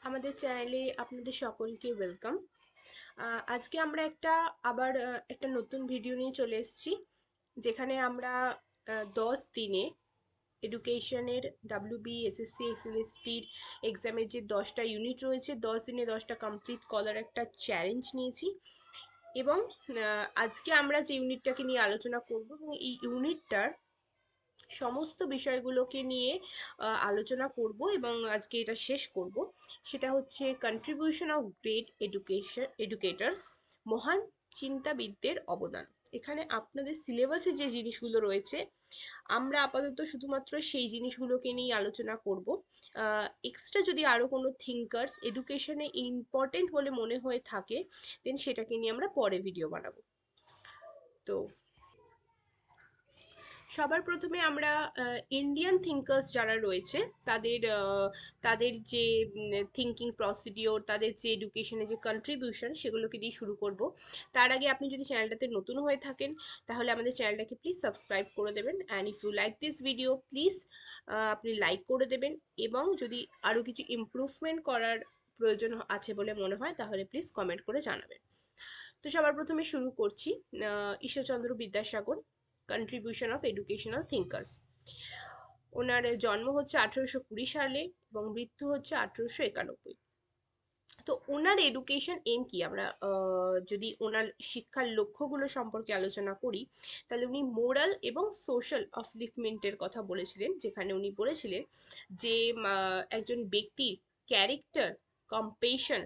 আমাদের চ্যানেলে আপনাদের সকলকে ওয়েলকাম। আজকে আমরা একটা নতুন ভিডিও নিয়ে চলে এসেছি, যেখানে আমরা 10 দিনে এডুকেশনের ডাব্লিউবি এসএসসি এসএলএসটির এক্সামের যে 10টা ইউনিট রয়েছে, 10 দিনে 10টা কমপ্লিট করার একটা চ্যালেঞ্জ নিয়েছি। এবং আজকে আমরা যে ইউনিটটাকে নিয়ে আলোচনা করব এবং এই ইউনিটটার সমস্ত বিষয়গুলোকে নিয়ে আলোচনা করব এবং আজকে এটা শেষ করব। সেটা হচ্ছে কন্ট্রিবিউশন অফ গ্রেট এডুকেটার্স, মহান চিন্তাবিদদের অবদান। এখানে আপনাদের সিলেবাসে যে জিনিসগুলো রয়েছে, আমরা আপাতত শুধুমাত্র সেই জিনিসগুলোকে নিয়ে আলোচনা করব। এক্সট্রা যদি আরো কোনো থিঙ্কার্স এডুকেশনে ইম্পর্টেন্ট বলে মনে হয়ে থাকে, দেন সেটাকে নিয়ে আমরা পরে ভিডিও বানাবো। তো সবার প্রথমে আমরা ইন্ডিয়ান থিঙ্কার্স যারা রয়েছে তাদের তাদের যে থিঙ্কিং প্রসিডিওর, তাদের যে এডুকেশনে যে কন্ট্রিবিউশন, সেগুলোকে দিয়ে শুরু করব। তার আগে আপনি যদি চ্যানেলটাতে নতুন হয়ে থাকেন, তাহলে আমাদের চ্যানেলটাকে প্লিজ সাবস্ক্রাইব করে দেবেন, and if you like this video please আপনি লাইক করে দেবেন। এবং যদি আরও কিছু ইমপ্রুভমেন্ট করার প্রয়োজন আছে বলে মনে হয়, তাহলে প্লিজ কমেন্ট করে জানাবেন। তো সবার প্রথমে শুরু করছি Ishwarchandra Vidyasagar, contribution of educational thinkers. ওনার জন্ম হচ্ছে 1820 সালে এবং মৃত্যু হচ্ছে 1891। তো ওনার এডুকেশন এম কি, আমরা যদি ওনার শিক্ষার লক্ষ্যগুলো সম্পর্কে আলোচনা করি, তাহলে উনি মোরাল এবং সোশ্যাল অফলিফমেন্টের কথা বলেছিলেন, যেখানে উনি বলেছিলেন যে একজন ব্যক্তির ক্যারেক্টার, কম্পেশন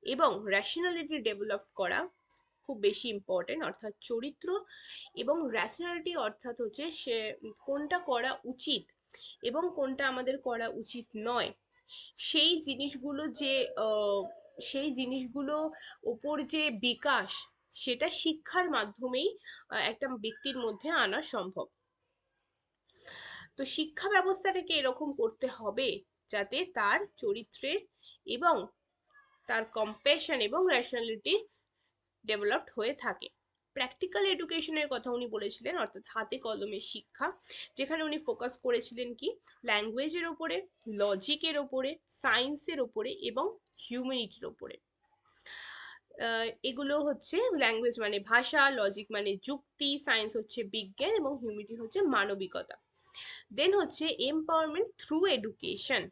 এবং র্যাশনালিটি ডেভেলপ করা খুব বেশি ইম্পর্টেন্ট। অর্থাৎ চরিত্র এবং র্যাশনালিটি অর্থাৎ হচ্ছে সে কোনটা করা উচিত এবং কোনটা আমাদের করা উচিত নয়, সেই জিনিসগুলো যে সেই জিনিসগুলো ওপর যে বিকাশ, সেটা শিক্ষার মাধ্যমেই একটা ব্যক্তির মধ্যে আনা সম্ভব। তো শিক্ষা ব্যবস্থাটাকে এরকম করতে হবে যাতে তার চরিত্রের এবং তার কম্প্যাশন এবং র্যাশনালিটি ডেভেলপড হয়ে থাকে। প্র্যাকটিক্যাল এডুকেশনের কথা উনি বলেছিলেন, অর্থাৎ হাতে কলমে শিক্ষা, যেখানে উনি ফোকাস করেছিলেন কি ল্যাঙ্গুয়েজের ওপরে, লজিকের ওপরে, সায়েন্সের ওপরে এবং হিউম্যানিটির ওপরে। এগুলো হচ্ছে ল্যাঙ্গুয়েজ মানে ভাষা, লজিক মানে যুক্তি, সায়েন্স হচ্ছে বিজ্ঞান এবং হিউম্যানিটি হচ্ছে মানবিকতা। দেন হচ্ছে empowerment through education,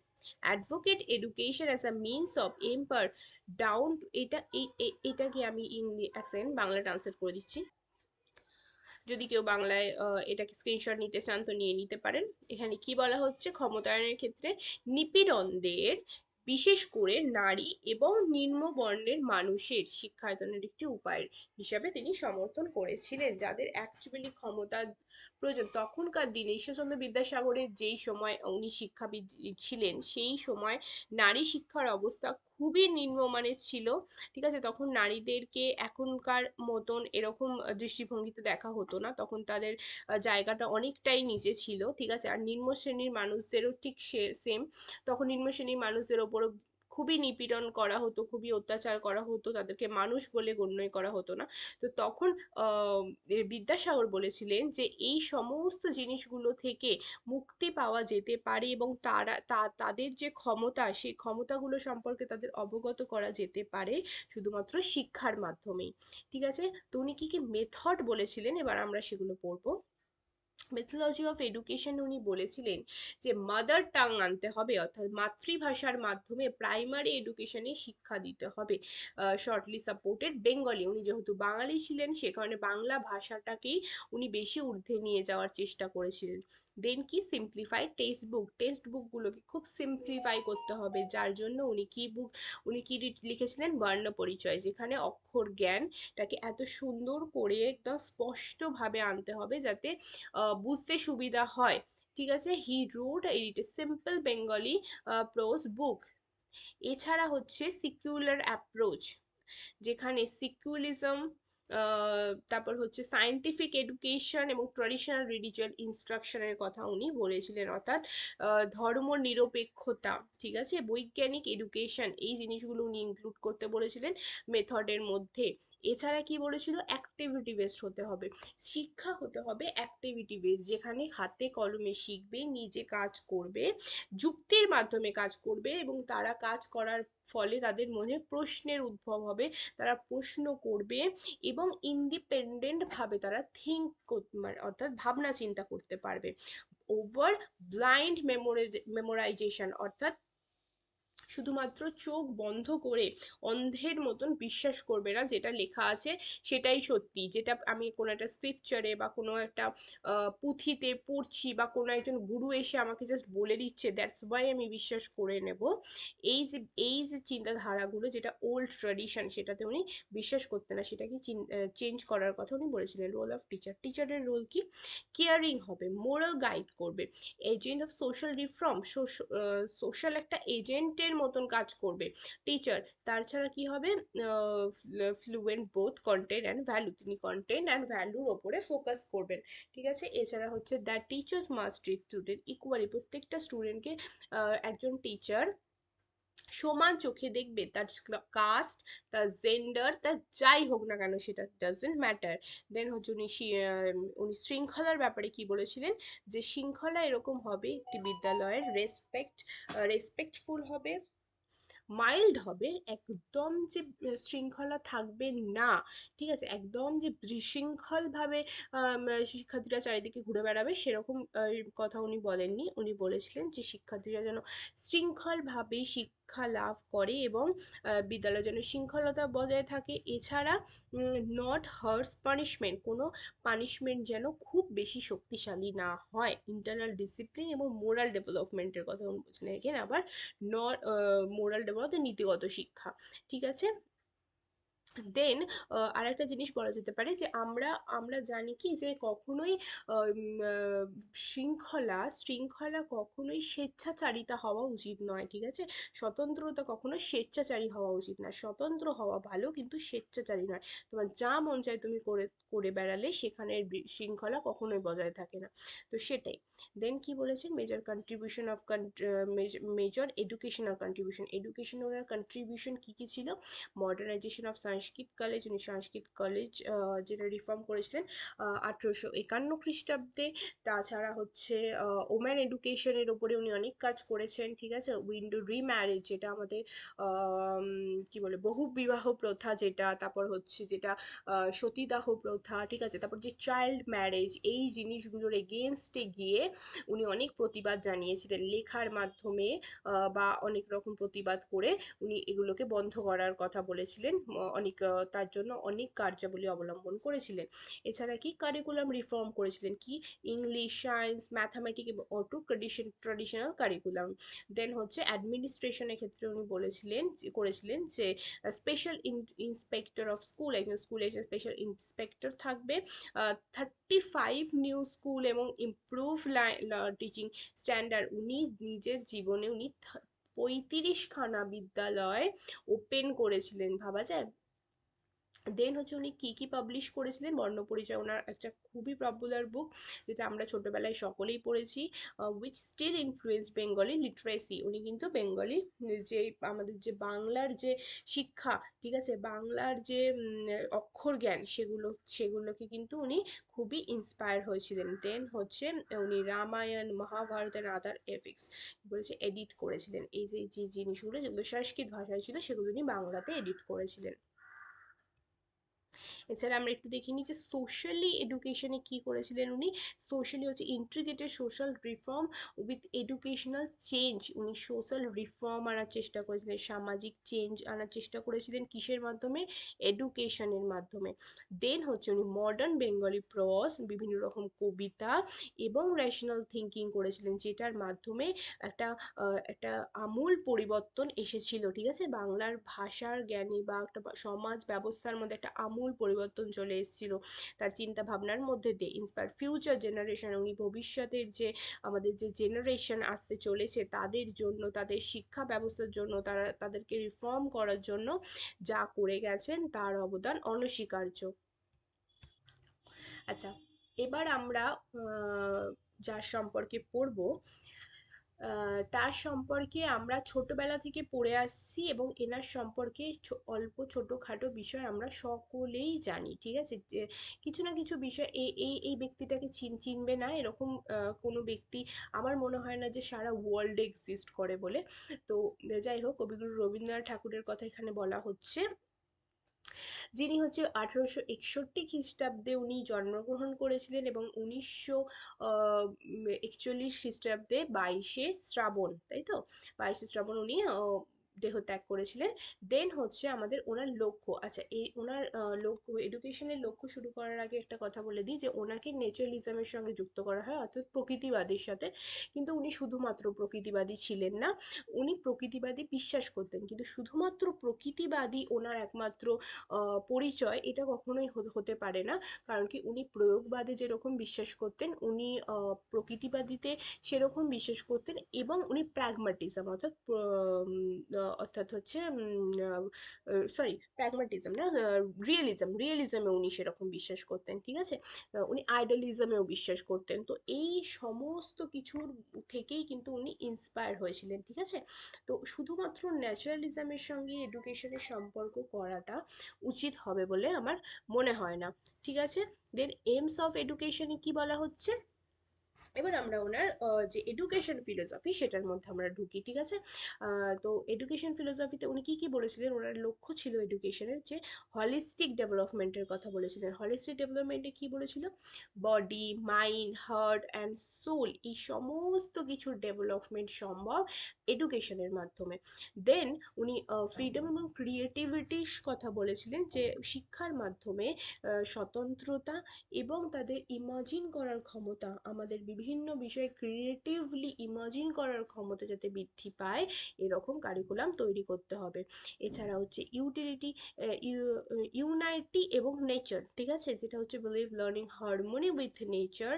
advocate education as a means of empower down. এটাকে আমি বাংলা ট্রান্সলেট করে দিচ্ছি। যদি কেউ বাংলায় এটাকে স্ক্রিনশট নিতে চান তো নিয়ে নিতে পারেন। এখানে কি বলা হচ্ছে, ক্ষমতায়নের ক্ষেত্রে নিপীড়নদের, বিশেষ করে নারী এবং নিম্ন বর্ণের মানুষের শিক্ষায়তনের একটি উপায় হিসাবে তিনি সমর্থন করেছিলেন, যাদের অ্যাকচুয়ালি ক্ষমতার প্রয়োজন। তখনকার দিনে ঈশ্বরচন্দ্র বিদ্যাসাগরের যেই সময় উনি শিক্ষাবিদ ছিলেন, সেই সময় নারী শিক্ষার অবস্থা খুবই নিম্নমানের ছিল। ঠিক আছে, তখন নারীদেরকে এখনকার মতন এরকম দৃষ্টিভঙ্গিতে দেখা হতো না, তখন তাদের জায়গাটা অনেকটাই নিচে ছিল। ঠিক আছে, আর নিম্ন শ্রেণীর মানুষদেরও ঠিক সেম, তখন নিম্ন শ্রেণীর মানুষদের ওপরও খুবই নিপীড়ন করা হতো, খুবই অত্যাচার করা হতো, তাদেরকে মানুষ বলে গণ্যই করা হতো না। তো তখন বিদ্যাসাগর বলেছিলেন যে এই সমস্ত জিনিসগুলো থেকে মুক্তি পাওয়া যেতে পারে এবং তাদের যে ক্ষমতা, সেই ক্ষমতাগুলো সম্পর্কে তাদের অবগত করা যেতে পারে শুধুমাত্র শিক্ষার মাধ্যমেই। ঠিক আছে, তো উনি কি কি মেথড বলেছিলেন, এবার আমরা সেগুলো পড়বো। মেথোলজি অফ এডুকেশন উনি বলেছিলেন যে মাদার টাং আনতে হবে, অর্থাৎ মাতৃভাষার মাধ্যমে প্রাইমারি এডুকেশনে শিক্ষা দিতে হবে। শর্টলি সাপোর্টেড বেঙ্গলি, উনি যেহেতু বাঙালি ছিলেন সে কারণে বাংলা ভাষাটাকেই উনি বেশি ঊর্ধ্বে নিয়ে যাওয়ার চেষ্টা করেছিলেন। দেন কি সিম্পলিফাই টেক্সট বুকগুলোকে খুব সিম্পলিফাই করতে হবে, যার জন্য উনি কি লিখেছিলেন, বর্ণ পরিচয়, যেখানে অক্ষর জ্ঞানটাকে এত সুন্দর করে একদম স্পষ্টভাবে আনতে হবে যাতে বুঝতে সুবিধা হয়। ঠিক আছে, he wrote edit a simple Bengali prose book. এছাড়া হচ্ছে সিকিউলার অ্যাপ্রোচ, যেখানে সিকুলিজম, তারপর হচ্ছে সায়েন্টিফিক এডুকেশন এবং ট্র্যাডিশনাল রিলিজিয়ান ইনস্ট্রাকশনের কথা উনি বলেছিলেন, অর্থাৎ ধর্ম নিরপেক্ষতা। ঠিক আছে, বৈজ্ঞানিক এডুকেশন, এই জিনিসগুলো উনি ইনক্লুড করতে বলেছিলেন মেথডের মধ্যে। এছাড়া কি বলেছিল, অ্যাক্টিভিটি বেসড হতে হবে, শিক্ষা হতে হবে অ্যাক্টিভিটি বেসড, যেখানে হাতে কলমে শিখবে, নিজে কাজ করবে, যুক্তির মাধ্যমে কাজ করবে, এবং তারা কাজ করার ফলে তাদের মনে প্রশ্নের উদ্ভব হবে, তারা প্রশ্ন করবে, এবং ইন্ডিপেন্ডেন্ট ভাবে তারা অর্থাৎ ভাবনা চিন্তা করতে পারবে। ওভার ব্লাইন্ড মেমোরাইজেশন, অর্থাৎ শুধুমাত্র চোখ বন্ধ করে অন্ধের মতন বিশ্বাস করবে না, যেটা লেখা আছে সেটাই সত্যি, যেটা আমি কোনো একটা স্ক্রিপচারে বা কোনো একটা পুঁথিতে পড়ছি, বা কোনো একজন গুরু এসে আমাকে জাস্ট বলে দিচ্ছে, দ্যাটস ওয়াই আমি বিশ্বাস করে নেব। এই যে চিন্তাধারাগুলো, যেটা ওল্ড ট্র্যাডিশন, সেটাতে উনি বিশ্বাস করতেন না, সেটাকে চেঞ্জ করার কথা উনি বলেছিলেন। রোল অফ টিচার, টিচারের রোল কি, কেয়ারিং হবে, মোরাল গাইড করবে, agent of social reform, social একটা এজেন্টের মতন কাজ করবে টিচার। তাছাড়া কি হবে, fluent both content and value, তিনি কন্টেন্ট অ্যান্ড ভ্যালুর ওপরে ফোকাস করবেন, ঠিক আছে। এছাড়া হচ্ছে the teachers must treat student equally, প্রত্যেকটা স্টুডেন্টকে একজন টিচার সমান চোখে দেখবে, তার কাস্ট, তার জেন্ডার, তার যাই হোক না কেন, সেটা ডাজেন্ট ম্যাটার। দেন হচ্ছে উনি শৃঙ্খলার ব্যাপারে কি বলেছিলেন, যে শৃঙ্খলা এরকম হবে, একটি বিদ্যালয়ের রেসপেক্টফুল হবে, মাইল্ড হবে, একদম যে শৃঙ্খলা থাকবে না, ঠিক আছে, একদম যে বিশৃঙ্খল ভাবে শিক্ষার্থীরা চারিদিকে ঘুরে বেড়াবে সেরকম কথা উনি বলেননি। উনি বলেছিলেন যে শিক্ষার্থীরা যেন শৃঙ্খল ভাবে শিক্ষা লাভ করে, এবং বিদ্যালয়ে যেন শৃঙ্খলতা বজায় থাকে। এছাড়া নট হার্স পানিশমেন্ট, কোনো পানিশমেন্ট যেন খুব বেশি শক্তিশালী না হয়, ইন্টারনাল ডিসিপ্লিন এবং মোরাল ডেভেলপমেন্টের কথা উনি বলছিলেন। এখানে আবার নট মোরাল ডেভেলপ, নিতিগত শিক্ষা, ঠিক আছে। দেন আরেকটা জিনিস বলা যেতে পারে, যে আমরা আমরা জানি কি, যে কখনোই শৃঙ্খলা কখনোই স্বেচ্ছাচারিতা হওয়া উচিত নয়, ঠিক আছে। স্বতন্ত্রতা কখনো স্বেচ্ছাচারী হওয়া উচিত না, স্বতন্ত্র হওয়া ভালো কিন্তু স্বেচ্ছাচারী নয়। তোমার যা মন চায় তুমি করে করে বেড়ালে সেখানে শৃঙ্খলা কখনোই বজায় থাকে না, তো সেটাই। দেন কি বলেছেন, major contribution of major educational contribution, educational contribution কি কি ছিল, মডার্নাইজেশন অফ সংস্কৃত কলেজ, উনি সংস্কৃত কলেজ যেটা রিফর্ম করেছিলেন 1851 খ্রিস্টাব্দে। তাছাড়া হচ্ছে ওম্যান এডুকেশনের উপরে উনি অনেক কাজ করেছেন, ঠিক আছে। উইন্ডো রিম্যারেজ, যেটা আমাদের কি বলে বহু বিবাহ প্রথা, যেটা তারপর হচ্ছে যেটা সতীদাহ প্রথা, ঠিক আছে, তারপর যে চাইল্ড ম্যারেজ, এই জিনিসগুলোর এগেনস্টে গিয়ে উনি অনেক প্রতিবাদ জানিয়েছিলেন লেখার মাধ্যমে, বা অনেক রকম প্রতিবাদ করে উনি এগুলোকে বন্ধ করার কথা বলেছিলেন, অনেক তার জন্য অনেক কার্যাবলী অবলম্বন করেছিলেন। এছাড়া কি কারিকুলাম রিফর্ম করেছিলেন, কি ইংলিশ, সায়েন্স, ম্যাথামেটিক এবং অটো ট্রেডিশনাল কারিকুলাম। দেন হচ্ছে অ্যাডমিনিস্ট্রেশনের ক্ষেত্রে উনি করেছিলেন যে স্পেশাল ইন্সপেক্টর অফ স্কুল, একজন স্কুলে একজন স্পেশাল ইন্সপেক্টর থাকবে, 35 নিউ স্কুল এবং ইমপ্রুভ টিচিং স্ট্যান্ডার্ড, উনি নিজের জীবনে উনি 35খানা বিদ্যালয় ওপেন করেছিলেন, ভাবা যায়। দেন হচ্ছে উনি কি কি পাবলিশ করেছিলেন, বর্ণপরিচয় ওনার একটা খুবই পপুলার বুক, যেটা আমরা ছোটবেলায় সকলেই পড়েছি, which still influence Bengali literacy, উনি কিন্তু বেঙ্গলি যে আমাদের যে বাংলার যে শিক্ষা, ঠিক আছে, বাংলার যে অক্ষর জ্ঞান, সেগুলোকে কিন্তু উনি খুবই ইন্সপায়ার হয়েছিলেন। দেন হচ্ছে উনি Ramayana, Mahabharata and other epics বলেছে এডিট করেছিলেন, এই যে যে জিনিসগুলো যেগুলো সংস্কৃত ভাষায় ছিল সেগুলো উনি বাংলাতে এডিট করেছিলেন। এছাড়া আমরা একটু দেখে নিই যে সোশ্যালি এডুকেশনে কি করেছিলেন উনি, সোশ্যালি হচ্ছে integrated social reform with educational change, উনি সোশ্যাল রিফর্ম আনার চেষ্টা করেছিলেন, সামাজিক চেঞ্জ আনার চেষ্টা করেছিলেন, কিসের মাধ্যমে, এডুকেশনের মাধ্যমে। দেন হচ্ছে উনি মডার্ন বেঙ্গলি প্রস, বিভিন্ন রকম কবিতা এবং রেশনাল থিঙ্কিং করেছিলেন, যেটার মাধ্যমে একটা একটা আমূল পরিবর্তন এসেছিল, ঠিক আছে, বাংলার ভাষার জ্ঞানে বা একটা সমাজ ব্যবস্থার মধ্যে একটা আমূল পরিবর্তন চলে এসেছিল তার চিন্তা ভাবনার মধ্যে দিয়ে। ইন্সপায়ার ফিউচার জেনারেশন, উনি ভবিষ্যতের যে আমাদের যে জেনারেশন আসতে চলেছে তাদের জন্য, তাদের শিক্ষা ব্যবস্থার জন্য, তাদেরকে রিফর্ম করার জন্য যা করে গেছেন তার অবদান অনস্বীকার্য। আচ্ছা, এবার আমরা যার সম্পর্কে পড়বো, তার সম্পর্কে আমরা ছোটবেলা থেকে পড়ে আসছি এবং এনার সম্পর্কে অল্প ছোটখাটো বিষয় আমরা সকলেই জানি, ঠিক আছে? কিছু না কিছু বিষয় এই ব্যক্তিটাকে চিনবে না এরকম কোনো ব্যক্তি আমার মনে হয় না যে সারা ওয়ার্ল্ডে এক্সিস্ট করে বলে। তো যাই হোক, কবিগুরু রবীন্দ্রনাথ ঠাকুরের কথা এখানে বলা হচ্ছে, যিনি হচ্ছে 1861 খ্রিস্টাব্দে উনি জন্মগ্রহণ করেছিলেন এবং 1941 খ্রিস্টাব্দে 22শে শ্রাবণ, তাই তো, 22শে শ্রাবণ উনি দেহত্যাগ করেছিলেন। দেন হচ্ছে আমাদের ওনার লক্ষ্য, আচ্ছা এই ওনার লক্ষ্য, এডুকেশনের লক্ষ্য শুরু করার আগে একটা কথা বলে দিই যে ওনাকে ন্যাচারালিজমের সঙ্গে যুক্ত করা হয়, অর্থাৎ প্রকৃতিবাদের সাথে। কিন্তু উনি শুধুমাত্র প্রকৃতিবাদী ছিলেন না, উনি প্রকৃতিবাদী বিশ্বাস করতেন, কিন্তু শুধুমাত্র প্রকৃতিবাদী ওনার একমাত্র পরিচয় এটা কখনোই হতে পারে না। কারণ কি, উনি প্রয়োগবাদে যেরকম বিশ্বাস করতেন, উনি প্রকৃতিবাদীতে সেরকম বিশ্বাস করতেন, এবং উনি প্র্যাগম্যাটিজম অর্থাৎ হচ্ছে সরি প্র্যাগম্যাটিজম না, রিয়েলিজমে উনি সেরকম বিশ্বাস করতেন, ঠিক আছে? উনি আইডালিজমেও বিশ্বাস করতেন। তো এই সমস্ত কিছুর থেকেই কিন্তু উনি ইন্সপায়ার হয়েছিলেন, ঠিক আছে? তো শুধুমাত্র ন্যাচারালিজমের সঙ্গে এডুকেশনের সম্পর্ক করাটা উচিত হবে বলে আমার মনে হয় না, ঠিক আছে? দেন এইমস অফ এডুকেশনে কি বলা হচ্ছে, এবার আমরা ওনার যে এডুকেশন ফিলোসফি সেটার মধ্যে আমরা ঢুকি, ঠিক আছে? তো এডুকেশন ফিলোসফিতে উনি কি কি বলেছিলেন, ওনার লক্ষ্য ছিল এডুকেশনের যে হলিস্টিক ডেভেলপমেন্টের কথা বলেছিলেন। হলিস্টিক ডেভেলপমেন্টে কি বলেছিল, body, mind, heart and soul, এই সমস্ত কিছুর ডেভেলপমেন্ট সম্ভব এডুকেশনের মাধ্যমে। দেন উনি ফ্রিডম এবং ক্রিয়েটিভিটির কথা বলেছিলেন, যে শিক্ষার মাধ্যমে স্বতন্ত্রতা এবং তাদের ইমাজিন করার ক্ষমতা, আমাদের বিভিন্ন বিষয়ে ক্রিয়েটিভলি ইমাজিন করার ক্ষমতা যাতে বৃদ্ধি পায় এরকম কারিকুলাম তৈরি করতে হবে। এছাড়া হচ্ছে ইউটিলিটি, ইউনাইটি এবং নেচার, ঠিক আছে, যেটা হচ্ছে believe learning harmony with nature,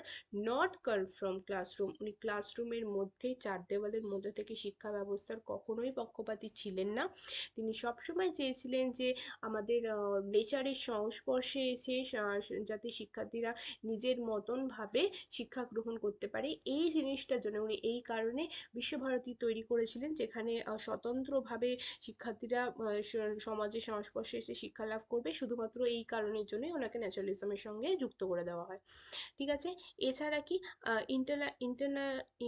not curve from classroom. উনি ক্লাসরুমের মধ্যে চার দেওয়ালের মধ্যে থেকে শিক্ষা ব্যবস্থার কখনোই পক্ষপাতী ছিলেন না। তিনি সবসময় চেয়েছিলেন যে আমাদের নেচারের সংস্পর্শে এসে যাতে শিক্ষার্থীরা নিজের মতন ভাবে শিক্ষা গ্রহণ করতে পারে, এই জিনিসটার জন্য উনি এই কারণে বিশ্বভারতী তৈরি করেছিলেন, যেখানে স্বতন্ত্রভাবে শিক্ষার্থীরা সমাজের সংস্পর্শে এসে শিক্ষা লাভ করবে। শুধুমাত্র এই কারণের জন্যই ওনাকে ন্যাচারালিজমের সঙ্গে যুক্ত করে দেওয়া হয়, ঠিক আছে? এছাড়া কি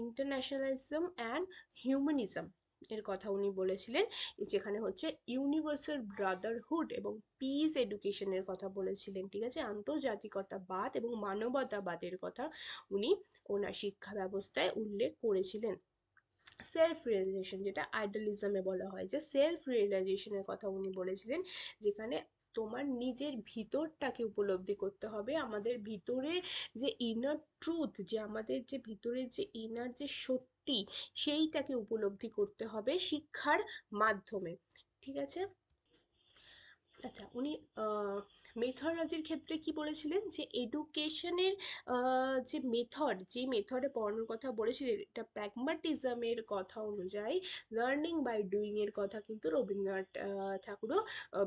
ইন্টারন্যাশনালিজম অ্যান্ড হিউম্যানিজম এর কথা উনি বলেছিলেন, যেখানে হচ্ছে ইউনিভার্সাল ব্রাদারহুড এবং পিস এডুকেশনের কথা বলেছিলেন, ঠিক আছে? আন্তর্জাতিকতাবাদ এবং মানবতাবাদের কথা উনি ওনার শিক্ষা ব্যবস্থায় উল্লেখ করেছিলেন। সেলফ রিয়েলাইজেশন, যেটা আইডালিজমে বলা হয়, যে সেলফ রিয়েলাইজেশনের কথা উনি বলেছিলেন, যেখানে তোমার নিজের ভিতরটাকে উপলব্ধি করতে হবে, আমাদের ভিতরের যে ইনার ট্রুথ, যে আমাদের যে ভিতরের যে ইনার যে সত্যি, সেইটাকে উপলব্ধি করতে হবে শিক্ষার মাধ্যমে, ঠিক আছে? আচ্ছা, উনি মেথডোলজির ক্ষেত্রে কি বলেছিলেন, যে এডুকেশনের যে মেথডে পড়ানোর কথা বলেছিলেন, এটা প্র্যাগমাটিজমের কথা অনুযায়ী লার্নিং বাই ডুইং এর কথা কিন্তু রবীন্দ্রনাথ ঠাকুরও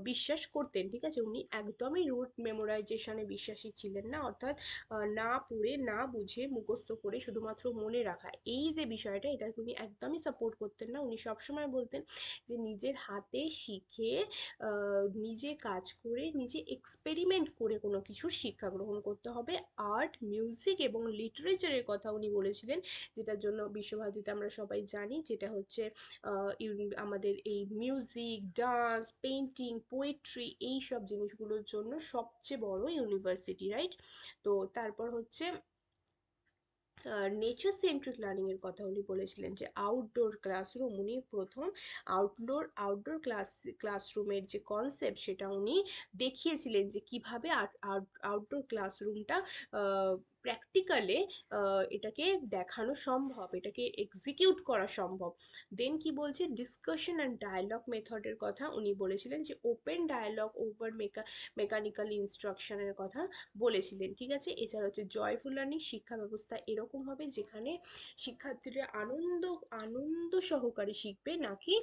বিশ্বাস করতেন, ঠিক আছে? উনি একদমই রুট মেমোরাইজেশনে বিশ্বাসী ছিলেন না, অর্থাৎ না পড়ে না বুঝে মুখস্থ করে শুধুমাত্র মনে রাখা, এই যে বিষয়টা, এটা উনি একদমই সাপোর্ট করতেন না। উনি সবসময় বলতেন যে নিজের হাতে শিখে, নিজে কাজ করে, নিজে এক্সপেরিমেন্ট করে কোনো কিছুর শিক্ষা গ্রহণ করতে হবে। আর্ট, মিউজিক এবং লিটারেচারের কথা উনি বলেছিলেন, যেটার জন্য বিশ্বভারতীতে আমরা সবাই জানি, যেটা হচ্ছে আমাদের এই মিউজিক, ডান্স, পেইন্টিং, পোয়েট্রি, এই সব জিনিসগুলোর জন্য সবচেয়ে বড় ইউনিভার্সিটি, রাইট? তো তারপর হচ্ছে নেচার সেন্ট্রিক লার্নিং এর কথা উনি বলেছিলেন, যে আউটডোর ক্লাসরুম, উনি প্রথম আউটডোর ক্লাসরুমের যে কনসেপ্ট সেটা উনি দেখিয়েছিলেন, যে কিভাবে আউটডোর ক্লাসরুমটা প্র্যাকটিক্যালে এটাকে দেখানো সম্ভব, এটাকে এক্সিকিউট করা সম্ভব। দেন কি বলছে, ডিসকাশন অ্যান্ড ডায়ালগ মেথডের কথা উনি বলেছিলেন, যে ওপেন ডায়ালগ ওভার মেকানিক্যাল ইনস্ট্রাকশনের কথা বলেছিলেন, ঠিক আছে? এছাড়া হচ্ছে জয়ফুল লার্নিং শিক্ষা ব্যবস্থা এরকম হবে যেখানে শিক্ষার্থীরা আনন্দ সহকারে শিখবে, নাকি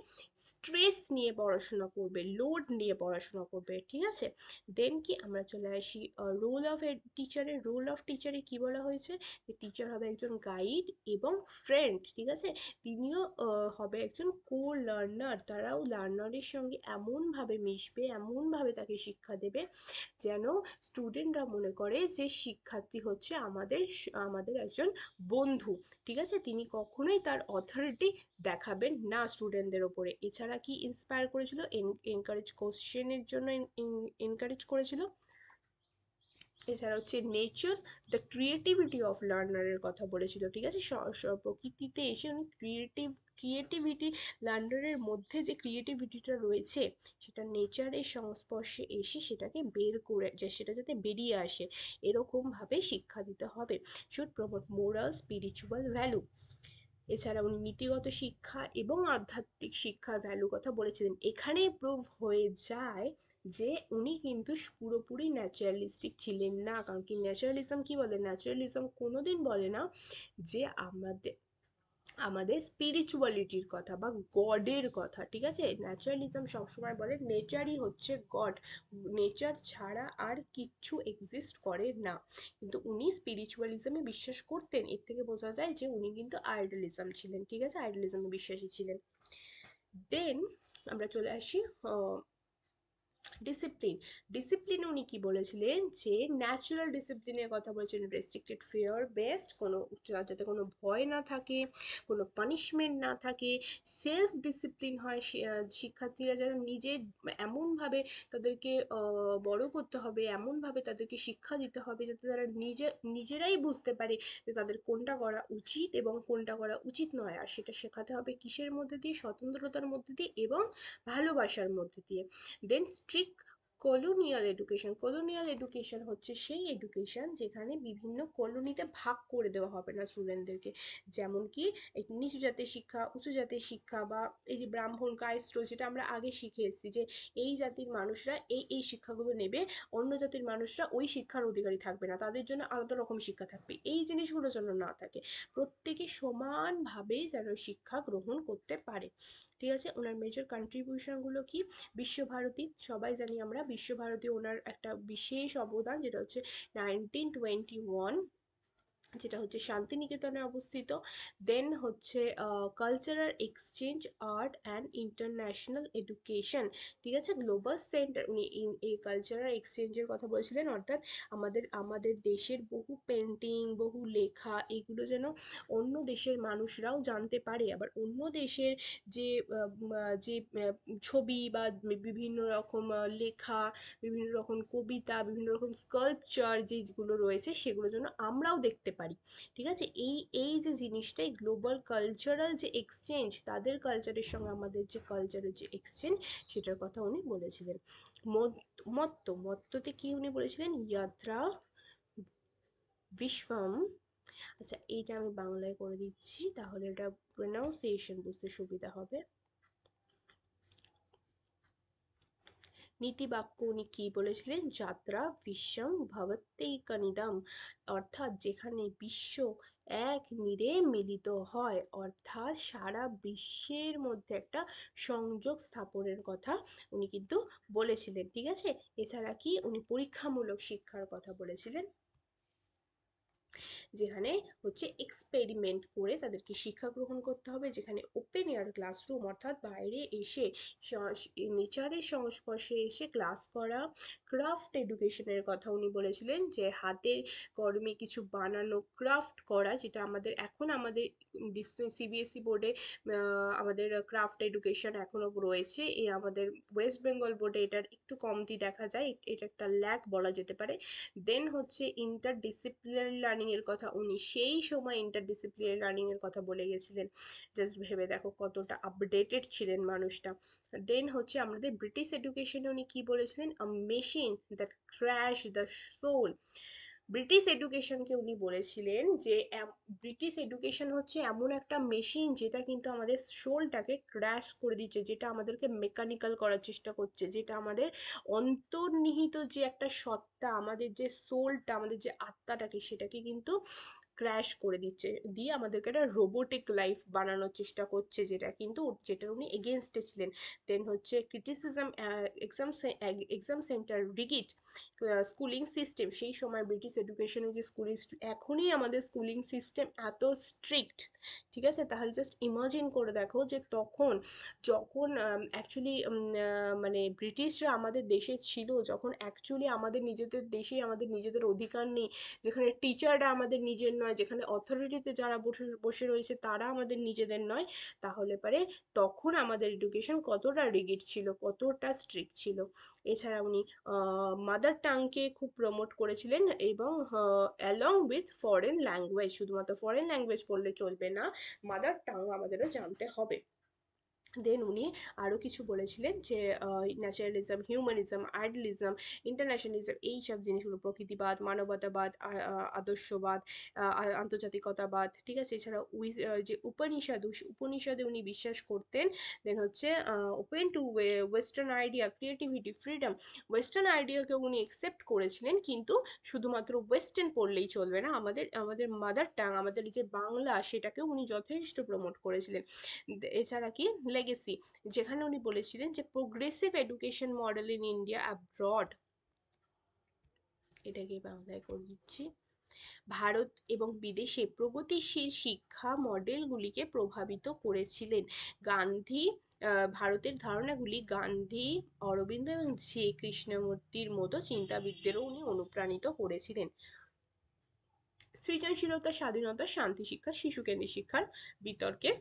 স্ট্রেস নিয়ে পড়াশোনা করবে, লোড নিয়ে পড়াশোনা করবে, ঠিক আছে? দেন কি আমরা চলে আসি রোল অফ টিচারে কি কি বলা হয়েছে, যে টিচার হবে একজন গাইড এবং ফ্রেন্ড, ঠিক আছে। তিনিও হবে একজন কো লার্নার, তারাও লার্নারের সঙ্গে এমনভাবে মিশবে, এমনভাবে তাকে শিক্ষা দেবে যেন স্টুডেন্টরা মনে করে যে শিক্ষার্থী হচ্ছে আমাদের একজন বন্ধু, ঠিক আছে। তিনি কখনোই তার অথরিটি দেখাবেন না স্টুডেন্টদের ওপরে। এছাড়া কি ইন্সপায়ার করেছিল, এনকারেজ কোশ্চেনের জন্য এনকারেজ করেছিল। এছাড়া হচ্ছে নেচার দ্য ক্রিয়েটিভিটি অফ লার্নারের কথা বলেছিল, ঠিক আছে। প্রকৃতিতে এসে উনি ক্রিয়েটিভিটি, লার্নারের মধ্যে যে ক্রিয়েটিভিটিটা রয়েছে সেটা নেচারের সংস্পর্শে এসে সেটাকে বের করে, যে সেটা যাতে বেরিয়ে আসে, এরকমভাবে শিক্ষা দিতে হবে। Should promote moral spiritual value. এছাড়া উনি নীতিগত শিক্ষা এবং আধ্যাত্মিক শিক্ষার ভ্যালু কথা বলেছিলেন। এখানেই প্রুভ হয়ে যায় যে উনি কিন্তু পুরোপুরি ন্যাচারালিস্টিক ছিলেন না। কারণ কি ন্যাচারালিজম কি বলে, ন্যাচারালিজম কোনোদিন বলে না যে আমাদের স্পিরিচুয়ালিটির কথা বা গডের কথা, ঠিক আছে। ন্যাচারালিজম সবসময় বলে নেচারই হচ্ছে গড, নেচার ছাড়া আর কিচ্ছু এক্সিস্ট করে না। কিন্তু উনি স্পিরিচুয়ালিজমে বিশ্বাস করতেন, এর থেকে বোঝা যায় যে উনি কিন্তু আইডালিজম ছিলেন, ঠিক আছে, আইডালিজমে বিশ্বাসী ছিলেন। দেন আমরা চলে আসি ডিসিপ্লিন। ডিসিপ্লিন উনি কি বলেছিলেন, যে ন্যাচারাল ডিসিপ্লিনের কথা বলেছিলেন, রেস্ট্রিক্টেড ফিয়ার বেসড, কোনো যাতে কোনো ভয় না থাকে, কোনো পানিশমেন্ট না থাকে, সেলফ ডিসিপ্লিন হয়, শিক্ষার্থীরা যেন নিজে এমনভাবে তাদেরকে বড় করতে হবে, এমনভাবে তাদেরকে শিক্ষা দিতে হবে যাতে তারা নিজেরাই বুঝতে পারে যে তাদের কোনটা করা উচিত এবং কোনটা করা উচিত নয়। আর সেটা শেখাতে হবে কিসের মধ্যে দিয়ে, স্বতন্ত্রতার মধ্যে দিয়ে এবং ভালোবাসার মধ্যে দিয়ে। Then strict colonial education. Colonial education হচ্ছে সেই এডুকেশন যেখানে বিভিন্ন কলোনিতে ভাগ করে দেওয়া হবে না স্টুডেন্টদেরকে, যেমন কি নিচু জাতের শিক্ষা, উঁচু জাতের শিক্ষা, বা এই যে ব্রাহ্মণ কায়স্থ, যেটা আমরা আগে শিখে এসেছি যে এই জাতির মানুষরা এই শিক্ষাগুলো নেবে, অন্য জাতির মানুষরা ওই শিক্ষার অধিকারী থাকবে না, তাদের জন্য আলাদা রকম শিক্ষা থাকবে, এই জিনিসগুলো যেন না থাকে, প্রত্যেকে সমানভাবে যেন শিক্ষা গ্রহণ করতে পারে, ঠিক আছে। ওনার মেজর কন্ট্রিবিউশনগুলো কি, বিশ্বভারতী, সবাই জানি আমরা বিশ্বভারতী ওনার একটা বিশেষ অবদান, যেটা হচ্ছে 1921, যেটা হচ্ছে শান্তিনিকেতনে অবস্থিত। দেন হচ্ছে cultural exchange, art and international education, ঠিক আছে, গ্লোবাল সেন্টার। উনি এই কালচারাল এক্সচেঞ্জের কথা বলেছিলেন, অর্থাৎ আমাদের দেশের বহু পেন্টিং, বহু লেখা, এগুলো যেন অন্য দেশের মানুষরাও জানতে পারে, আবার অন্য দেশের যে ছবি বা বিভিন্ন রকম লেখা, বিভিন্ন রকম কবিতা, বিভিন্ন রকম স্কাল্পচার যেগুলো রয়েছে সেগুলো যেন আমরাও দেখতে পারি, ঠিক আছে। এই যে জিনিসটাই গ্লোবাল কালচারাল যে এক্সচেঞ্জ, তাদের কালচারের সঙ্গে আমাদের যে কালচারের যে এক্সচেঞ্জ, সেটার কথা উনি বলেছিলেন। মত্ততে কি উনি বলেছিলেন, ইয়াত্রা বিশ্বম। আচ্ছা, এইটা আমি বাংলায় করে দিচ্ছি, তাহলে এটা প্রনাউন্সিয়েশন বুঝতে সুবিধা হবে। নীতিবাক্য উনি কি বলেছিলেন, যাত্রা বিশ্বং ভবত্যৈকনিদম, অর্থাৎ যেখানে বিশ্ব এক নীড়ে মিলিত হয়, অর্থাৎ সারা বিশ্বের মধ্যে একটা সংযোগ স্থাপনের কথা উনি কিন্তু বলেছিলেন, ঠিক আছে। এছাড়া কি উনি পরীক্ষামূলক শিক্ষার কথা বলেছিলেন, যেখানে হচ্ছে এক্সপেরিমেন্ট করে তাদেরকে শিক্ষা গ্রহণ করতে হবে, যেখানে ওপেন এয়ার ক্লাসরুম, অর্থাৎ বাইরে এসে নেচারের সংস্পর্শে এসে ক্লাস করা। ক্রাফট এডুকেশনের কথা উনি বলেছিলেন, যে হাতের কর্মে কিছু বানানো, ক্রাফট করা, যেটা আমাদের সিবিএসই বোর্ডে আমাদের ক্রাফট এডুকেশন এখনো রয়েছে, এই আমাদের ওয়েস্ট বেঙ্গল বোর্ডে এটার একটু কমতি দেখা যায়, এটা একটা ল্যাক বলা যেতে পারে। দেন হচ্ছে ইন্টারডিসিপ্লিনারি লার্নিং এর কথা, উনি সেই সময় ইন্টারডিসিপ্লিনারি লার্নিং এর কথা বলে গেছিলেন, জাস্ট ভেবে দেখো কতটা আপডেটেড ছিলেন মানুষটা। দেন হচ্ছে আমাদের ব্রিটিশ এডুকেশনে উনি কি বলেছিলেন, a machine that crush the soul. British এডুকেশনকে উনি বলেছিলেন যে ব্রিটিশ এডুকেশন হচ্ছে এমন একটা মেশিন যেটা কিন্তু আমাদের সোলটাকে ক্র্যাশ করে দিচ্ছে, যেটা আমাদেরকে মেকানিক্যাল করার চেষ্টা করছে, যেটা আমাদের অন্তর্নিহিত যে একটা সত্তা, আমাদের যে সোলটা, আমাদের যে আত্মাটাকে, সেটাকে কিন্তু ক্র্যাশ করে দিচ্ছে, দিয়ে আমাদেরকে একটা রোবোটিক লাইফ বানানোর চেষ্টা করছে, যেটা উনি এগেনস্টে ছিলেন। দেন হচ্ছে criticism, exam centre rigid schooling system. সেই সময় ব্রিটিশ এডুকেশনের যে স্কুলিং, এখনই আমাদের স্কুলিং সিস্টেম এত স্ট্রিক্ট, ঠিক আছে, তাহলে জাস্ট ইমাজিন করে দেখো যে তখন যখন অ্যাকচুয়ালি মানে ব্রিটিশরা আমাদের দেশে ছিল, যখন অ্যাকচুয়ালি আমাদের নিজেদের দেশে আমাদের নিজেদের অধিকার নেই, যেখানে টিচাররা আমাদের নিজের নয়, যেখানে অথরিটিতে যারা বসে বসে রয়েছে তারা আমাদের নিজেদের নয়, তাহলে পারে তখন আমাদের এডুকেশন কতটা রিগিড ছিল, কতটা স্ট্রিক্ট ছিল। এছাড়া উনি মাদার টাংকে খুব প্রমোট করেছিলেন, এবং অ্যালং উইথ ফরেন ল্যাঙ্গুয়েজ, শুধুমাত্র ফরেন ল্যাঙ্গুয়েজ পড়লে চলবে না, মাদার টাং আমাদেরও জানতে হবে। দেন উনি আরও কিছু বলেছিলেন যে ন্যাচারালিজম, হিউম্যানিজম, আইডিয়ালিজম, ইন্টারন্যাশনালিজম, এই সব জিনিসগুলো, প্রকৃতিবাদ, মানবতাবাদ, আদর্শবাদ, আন্তর্জাতিকতাবাদ, ঠিক আছে, এছাড়া যে উপনিষদে উনি বিশ্বাস করতেন। দেন হচ্ছে open to western idea, creativity, freedom, western আইডিয়াকে উনি একসেপ্ট করেছিলেন, কিন্তু শুধুমাত্র ওয়েস্টার্ন পড়লেই চলবে না, আমাদের আমাদের মাদার টাং, আমাদের যে বাংলা, সেটাকে উনি যথেষ্ট প্রমোট করেছিলেন। এছাড়া কি লেগেসি, যেখানে উনি বলেছিলেন যে progressive education model in India abroad, এটাকে বাংলায় করে দিচ্ছি, ভারত এবং বিদেশে প্রগতিশীল শিক্ষা মডেলগুলিকে প্রভাবিত করেছিলেন। গান্ধী ভারতের ধারণাগুলি গান্ধী, অরবিন্দ এবং জে কৃষ্ণমূর্তির মতো চিন্তাবিদদেরও উনি অনুপ্রাণিত করেছিলেন। সৃজনশীলতা, স্বাধীনতা, শান্তি শিক্ষা, শিশুকেন্দ্রিক শিক্ষার বিতর্কে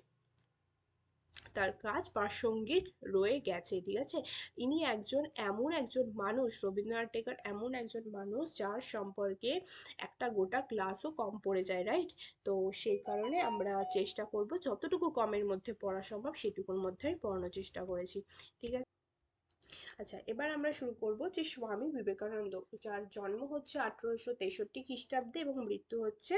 তার কাজ প্রাসঙ্গিক রয়ে গেছে, ঠিক আছে। ইনি এমন একজন মানুষ, রবীন্দ্রনাথ টেগোর এমন একজন মানুষ যার সম্পর্কে একটা গোটা ক্লাসও কম পড়ে যায়, রাইট? তো সেই কারণে আমরা চেষ্টা করব যতটুকু কমের মধ্যে পড়া সম্ভব সেটুকুর মধ্যেই পড়ানোর চেষ্টা করেছি, ঠিক আছে। আচ্ছা, এবার আমরা শুরু করব যে স্বামী বিবেকানন্দ, যার জন্ম হচ্ছে 1863 খ্রিস্টাব্দে এবং মৃত্যু হচ্ছে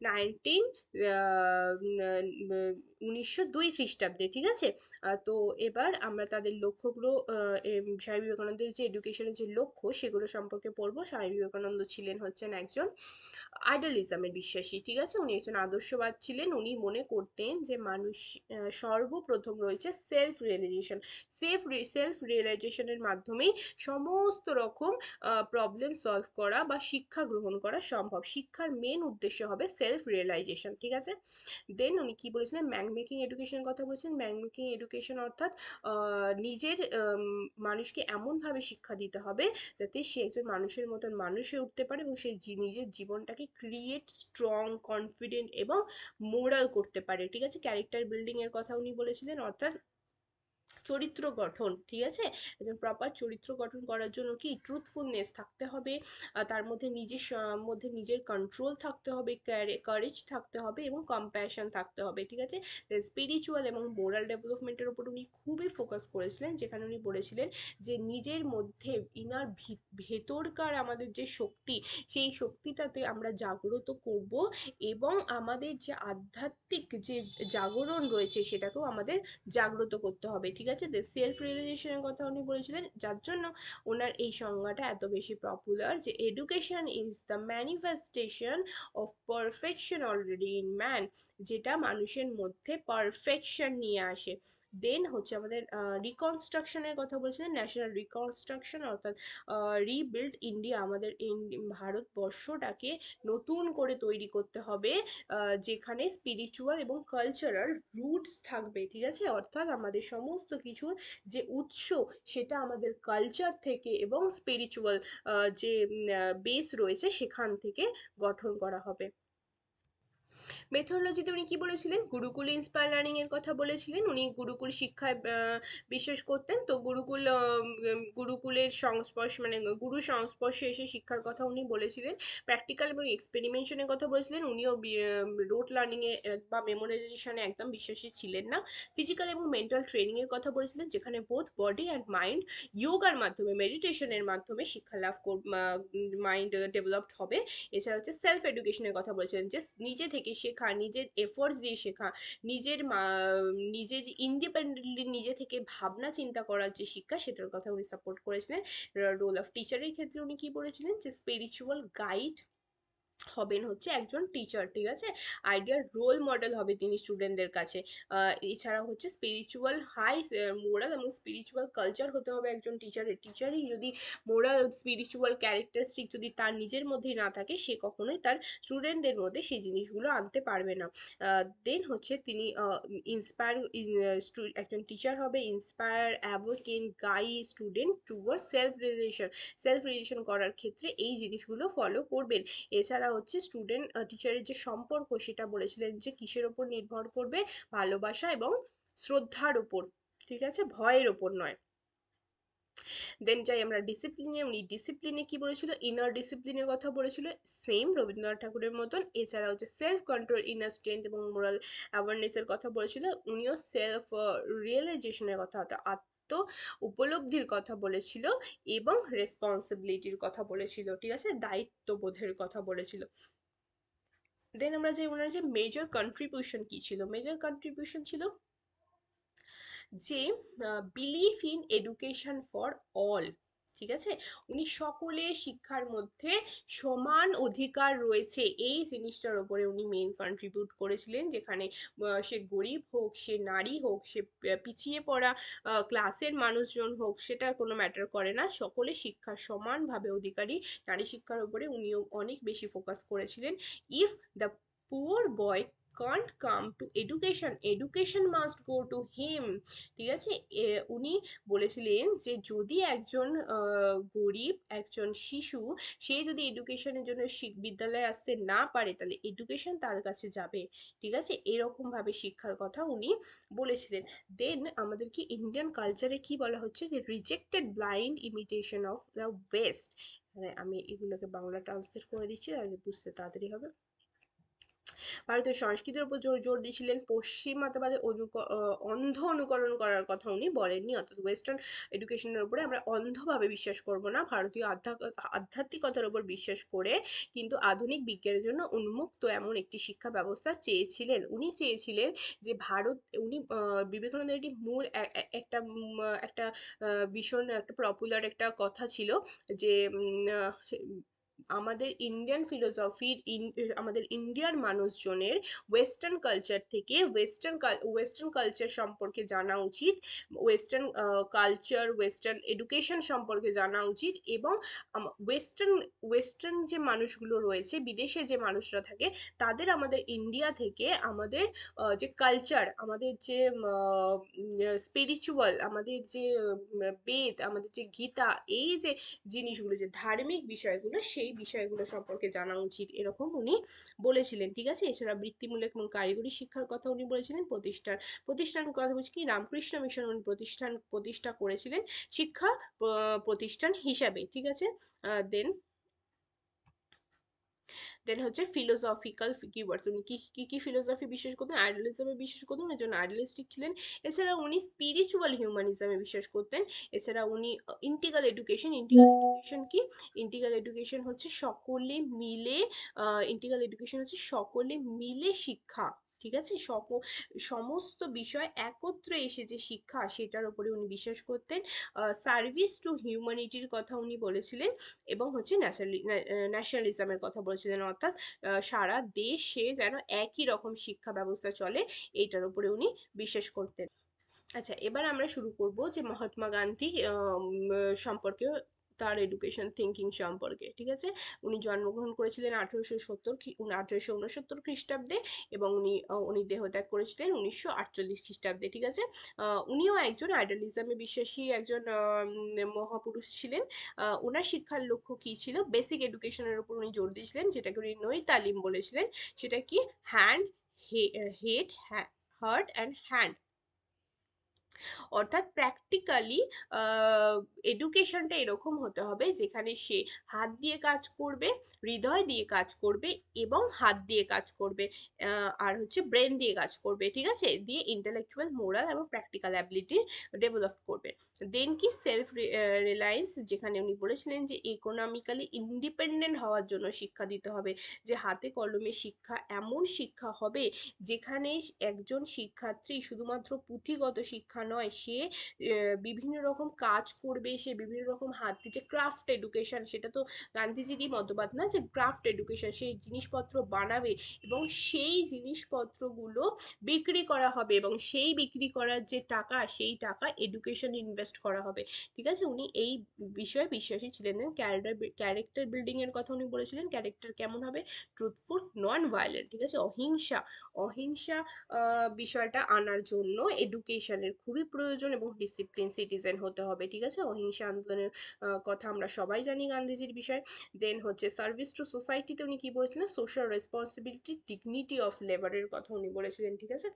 1902 খ্রিস্টাব্দে, ঠিক আছে। তো এবার আমরা তাদের লক্ষ্যগুলো, স্বামী বিবেকানন্দের যে এডুকেশনের যে লক্ষ্য, সেগুলো সম্পর্কে পড়বো। স্বামী বিবেকানন্দ ছিলেন হচ্ছেন একজন আইডালিজমের বিশ্বাসী, ঠিক আছে, উনি একজন আদর্শবাদ ছিলেন। উনি মনে করতেন যে মানুষ সর্বপ্রথম রয়েছে সেলফ রিয়েলাইজেশন, সেলফ রিয়েলাইজেশনের মাধ্যমেই সমস্ত রকম প্রবলেম সলভ করা বা শিক্ষা গ্রহণ করা সম্ভব। শিক্ষার মেন উদ্দেশ্য হবে সেলফ রিয়েলাইজেশন, ঠিক আছে। দেন উনি কি বলেছিলেন, ম্যান মেকিং এডুকেশনের কথা বলেছেন। ম্যান মেকিং এডুকেশন অর্থাৎ নিজের মানুষকে এমনভাবে শিক্ষা দিতে হবে যাতে সে একজন মানুষের মতন মানুষ হয়ে উঠতে পারে, এবং সে নিজের জীবনটাকে ক্রিয়েট, স্ট্রং, কনফিডেন্ট এবং মোরাল করতে পারে, ঠিক আছে। ক্যারেক্টার বিল্ডিং এর কথা উনি বলেছিলেন, অর্থাৎ চরিত্র গঠন, ঠিক আছে। একজন প্রপার চরিত্র গঠন করার জন্য কি ট্রুথফুলনেস থাকতে হবে, তার মধ্যে নিজের কন্ট্রোল থাকতে হবে, কারেজ থাকতে হবে এবং কম্প্যাশন থাকতে হবে, ঠিক আছে। স্পিরিচুয়াল এবং মোরাল ডেভেলপমেন্টের উপর উনি খুবই ফোকাস করেছিলেন, যেখানে উনি বলেছিলেন যে নিজের মধ্যে ইনার ভেতরকার আমাদের যে শক্তি, সেই শক্তিটাতে আমরা জাগ্রত করব, এবং আমাদের যে আধ্যাত্মিক যে জাগরণ রয়েছে সেটাকেও আমাদের জাগ্রত করতে হবে, ঠিক আছে। সেলফ রিয়েলাইজেশনের কথা উনি বলেছিলেন, যার জন্য ওনার এই সংজ্ঞাটা এত বেশি পপুলার, যে education is the manifestation of perfection already in man, যেটা মানুষের মধ্যে পারফেকশন নিয়ে আসে। দেন হচ্ছে আমাদের রিকনস্ট্রাকশনের কথা বলছিলেন, ন্যাশনাল রিকনস্ট্রাকশন, অর্থাৎ রিবিল্ড ইন্ডিয়া, আমাদের ভারতবর্ষটাকে নতুন করে তৈরি করতে হবে, যেখানে স্পিরিচুয়াল এবং কালচারাল রুটস থাকবে, ঠিক আছে, অর্থাৎ আমাদের সমস্ত কিছুর যে উৎস সেটা আমাদের কালচার থেকে এবং স্পিরিচুয়াল যে বেস রয়েছে সেখান থেকে গঠন করা হবে। মেথোডোলজিতে উনি কি বলেছিলেন, গুরুকুল ইন্সপায়ার লার্নিং এর কথা বলেছিলেন। উনি গুরুকুল শিক্ষায় বিশ্বাস করতেন, তো গুরুকুলের সংস্পর্শ মানে গুরু সংস্পর্শে এসে শিক্ষার কথা উনি বলেছিলেন। প্র্যাকটিক্যাল এবং এক্সপেরিমেন্টেশনের কথা বলেছিলেন, উনিও রোট লার্নিং এ বা মেমোরাইজেশনে একদম বিশ্বাসী ছিলেন না। ফিজিক্যাল এবং মেন্টাল ট্রেনিং এর কথা বলেছিলেন, যেখানে বোথ বডি অ্যান্ড মাইন্ড, যোগার মাধ্যমে, মেডিটেশনের মাধ্যমে শিক্ষা লাভ মাইন্ড ডেভেলপড হবে। এছাড়া হচ্ছে সেলফ এডুকেশনের কথা বলেছিলেন, যে নিজে থেকে শেখা, নিজের এফোর্টস দিয়ে শেখা, নিজের ইন্ডিপেন্ডেন্টলি নিজে থেকে ভাবনা চিন্তা করার যে শিক্ষা, সেটার কথা উনি সাপোর্ট করেছিলেন। রোল অফ টিচারের ক্ষেত্রে উনি কি বলেছিলেন, যে স্পিরিচুয়াল গাইড হবেন হচ্ছে একজন টিচার, ঠিক আছে, আইডিয়াল রোল মডেল হবে তিনি স্টুডেন্টদের কাছে। এছাড়া হচ্ছে স্পিরিচুয়াল হাই মোরাল এবং স্পিরিচুয়াল কালচার হতে হবে একজন টিচারের। টিচারই যদি মোরাল স্পিরিচুয়াল ক্যারেক্টারিস্টিক যদি তার নিজের মধ্যেই না থাকে, সে কখনোই তার স্টুডেন্টদের মধ্যে সেই জিনিসগুলো আনতে পারবে না। দেন হচ্ছে তিনি ইন্সপায়ার, একজন টিচার হবে inspire, advocate, guide student towards self relation করার ক্ষেত্রে এই জিনিসগুলো ফলো করবেন। এছাড়া হচ্ছে স্টুডেন্ট টিচারের যে সম্পর্ক সেটা বলেছিলেন যে কিসের ওপর নির্ভর করবে, ভালোবাসা এবং শ্রদ্ধার ওপর, ঠিক আছে, ভয়ের ওপর নয়। দেন যাই আমরা ডিসিপ্লিনে, উনি ডিসিপ্লিনে কি বলেছিল, ইনার ডিসিপ্লিনের কথা বলেছিল, সেম রবীন্দ্রনাথ ঠাকুরের মতন। এছাড়া হচ্ছে সেলফ কন্ট্রোল, ইনার স্ট্রেংথ এবং মোরাল অ্যাওয়ারনেসের কথা বলেছিল, উনিও সেলফ রিয়েলাইজেশনের কথা, আত্ম উপলব্ধির কথা বলেছিল এবং রেসপন্সিবিলিটির কথা বলেছিল, ঠিক আছে, দায়িত্ববোধের কথা বলেছিল। দেন আমরা যে ওনার যে মেজর কন্ট্রিবিউশন কি ছিল, মেজর কন্ট্রিবিউশন ছিল যে believe in education for all, ঠিক আছে, উনি সকলের শিক্ষার মধ্যে সমান অধিকার রয়েছে এই জিনিসটার উপরে উনি মেন কন্ট্রিবিউট করেছিলেন। যেখানে সে গরিব হোক, সে নারী হোক, সে পিছিয়ে পড়া ক্লাসের মানুষজন হোক, সেটা কোনো ম্যাটার করে না, সকলে শিক্ষার সমানভাবে অধিকারী। নারী শিক্ষার উপরে উনিও অনেক বেশি ফোকাস করেছিলেন। If the poor boy can't come to education, education must go to him, ঠিক আছে। উনি বলেছিলেন যে যদি একজন গরিব একজন শিশু, সে যদি এডুকেশনের জন্য বিদ্যালয়ে আসতে না পারে, তাহলে এডুকেশন তার কাছে যাবে, ঠিক আছে, এরকম ভাবে শিক্ষার কথা উনি বলেছিলেন। দেন আমাদের কি ইন্ডিয়ান কালচারে কি বলা হচ্ছে যে rejected blind imitation of the West. আমি এগুলোকে বাংলা ট্রান্সলেট করে দিচ্ছি তাহলে বুঝতে তাড়াতাড়ি হবে। ভারতীয় সংস্কৃতির উপর জোর দিয়েছিলেন, পশ্চিমাতাবাদের অন্ধ অনুকরণ করার কথা উনি বলেননি, অর্থাৎ ওয়েস্টার্ন এডুকেশনের উপরে আমরা অন্ধভাবে বিশ্বাস করব না, ভারতীয় আধ্যাত্মিকতার উপর বিশ্বাস করে কিন্তু আধুনিক বিজ্ঞানের জন্য উন্মুক্ত এমন একটি শিক্ষা ব্যবস্থা চেয়েছিলেন। উনি চেয়েছিলেন যে ভারত, উনি বিবেকানন্দের একটি মূল একটা ভীষণ একটা পপুলার একটা কথা ছিল যে আমাদের ইন্ডিয়ান ফিলোসফির আমাদের ইন্ডিয়ার মানুষজনের ওয়েস্টার্ন কালচার থেকে ওয়েস্টার্ন কালচার সম্পর্কে জানা উচিত, ওয়েস্টার্ন কালচার ওয়েস্টার্ন এডুকেশন সম্পর্কে জানা উচিত, এবং ওয়েস্টার্ন যে মানুষগুলো রয়েছে, বিদেশে যে মানুষরা থাকে, তাদের আমাদের ইন্ডিয়া থেকে আমাদের যে কালচার, আমাদের যে স্পিরিচুয়াল, আমাদের যে বেদ, আমাদের যে গীতা, এই যে জিনিসগুলো, যে ধার্মিক বিষয়গুলো, সেই বিষয়গুলো সম্পর্কে জানা উচিত, এরকম উনি বলেছিলেন, ঠিক আছে। এছাড়া বৃত্তিমূলক এবং কারিগরি শিক্ষার কথা উনি বলেছিলেন। প্রতিষ্ঠান কথা বলছি কি, রামকৃষ্ণ মিশন উনি প্রতিষ্ঠা করেছিলেন শিক্ষা প্রতিষ্ঠান হিসাবে, ঠিক আছে। দেন হচ্ছে ফিলোসফিক্যাল কিওয়ার্ডস, উনি কি ফিলোসফি বিশ্বাস করতেন, আইডিয়ালিজমে বিশ্বাস করতেন, এর জন্য আইডিয়ালিস্টিক ছিলেন। এছাড়া উনি স্পিরিচুয়াল হিউম্যানিজমে বিশ্বাস করতেন। এছাড়া উনি ইন্টিগ্রাল এডুকেশন কি, ইন্টিগ্রাল এডুকেশন হচ্ছে সকলে মিলে, ইন্টিগ্রাল এডুকেশন হচ্ছে সকলে মিলে শিক্ষা, ঠিক আছে, সমস্ত বিষয় একত্রে এসে যে শিক্ষা, সেটার উপরে উনি বিশ্বাস করতেন। সার্ভিস টু হিউম্যানিটির কথা উনি বলেছিলেন, এবং হচ্ছে ন্যাশনালিজমের কথা বলেছিলেন, অর্থাৎ সারা দেশে যেন একই রকম শিক্ষা ব্যবস্থা চলে, এইটার উপরে উনি বিশ্বাস করতেন। আচ্ছা, এবার আমরা শুরু করব যে মহাত্মা গান্ধী সম্পর্কে, তার এডুকেশন থিঙ্কিং সম্পর্কে, ঠিক আছে। উনি জন্মগ্রহণ করেছিলেন 1869 খ্রিস্টাব্দে, এবং উনি দেহত্যাগ করেছিলেন 1948 খ্রিস্টাব্দে, ঠিক আছে। উনিও একজন আইডিয়ালিজমে বিশ্বাসী একজন মহাপুরুষ ছিলেন। ওনার শিক্ষার লক্ষ্য কি ছিল, বেসিক এডুকেশনের উপর উনি জোর দিয়েছিলেন, যেটাকে উনি নই তালিম বলেছিলেন। সেটা কি, hand, head, heart and hand, অর্থাৎ প্র্যাকটিক্যালি এডুকেশনটা এরকম হতে হবে যেখানে সে হাত দিয়ে কাজ করবে, হৃদয় দিয়ে কাজ করবে, এবং হাত দিয়ে কাজ করবে, আর হচ্ছে ব্রেন দিয়ে কাজ করবে, ঠিক আছে, দিয়ে ইন্টেলেকচুয়াল, মোরাল এবং প্র্যাকটিক্যাল অ্যাবিলিটি ডেভেলপ করবে। দেন কি সেলফ রিলায়েন্স, যেখানে উনি বলেছিলেন যে ইকোনমিক্যালি ইন্ডিপেন্ডেন্ট হওয়ার জন্য শিক্ষা দিতে হবে, যে হাতে কলমে শিক্ষা, এমন শিক্ষা হবে যেখানে একজন শিক্ষার্থী শুধুমাত্র পুঁথিগত শিক্ষা নয়, সে বিভিন্ন রকম কাজ করবে, সে বিভিন্ন রকম হাতে যে ক্রাফট এডুকেশন, সেটা তো গান্ধীজিরই মতবাদ না, যে ক্রাফট এডুকেশন, সেই জিনিসপত্র বানাবে এবং সেই জিনিসপত্রগুলো বিক্রি করা হবে এবং সেই বিক্রি করার যে টাকা, সেই টাকা এডুকেশন ইনভেস্ট করা হবে। ঠিক আছে, উনি এই বিষয়ে বিশ্বাসী ছিলেন। ক্যারেক্টার বিল্ডিং এর কথা উনি বলেছিলেন, ক্যারেক্টার কেমন হবে, ট্রুথফুল, নন ভায়োলেন্ট। ঠিক আছে, অহিংসা, অহিংসা বিষয়টা আনার জন্য এডুকেশনের খুবই প্রয়োজন এবং ডিসিপ্লিন সিটিজেন হতে হবে। ঠিক আছে, অহিংসা আন্দোলনের কথা আমরা সবাই জানি গান্ধীজির বিষয়। দেন হচ্ছে সার্ভিস টু সোসাইটিতে উনি কি বলেছিলেন, সোশ্যাল রেসপন্সিবিলিটি, ডিগনিটি অফ লেবারের কথা উনি বলেছিলেন। ঠিক আছে,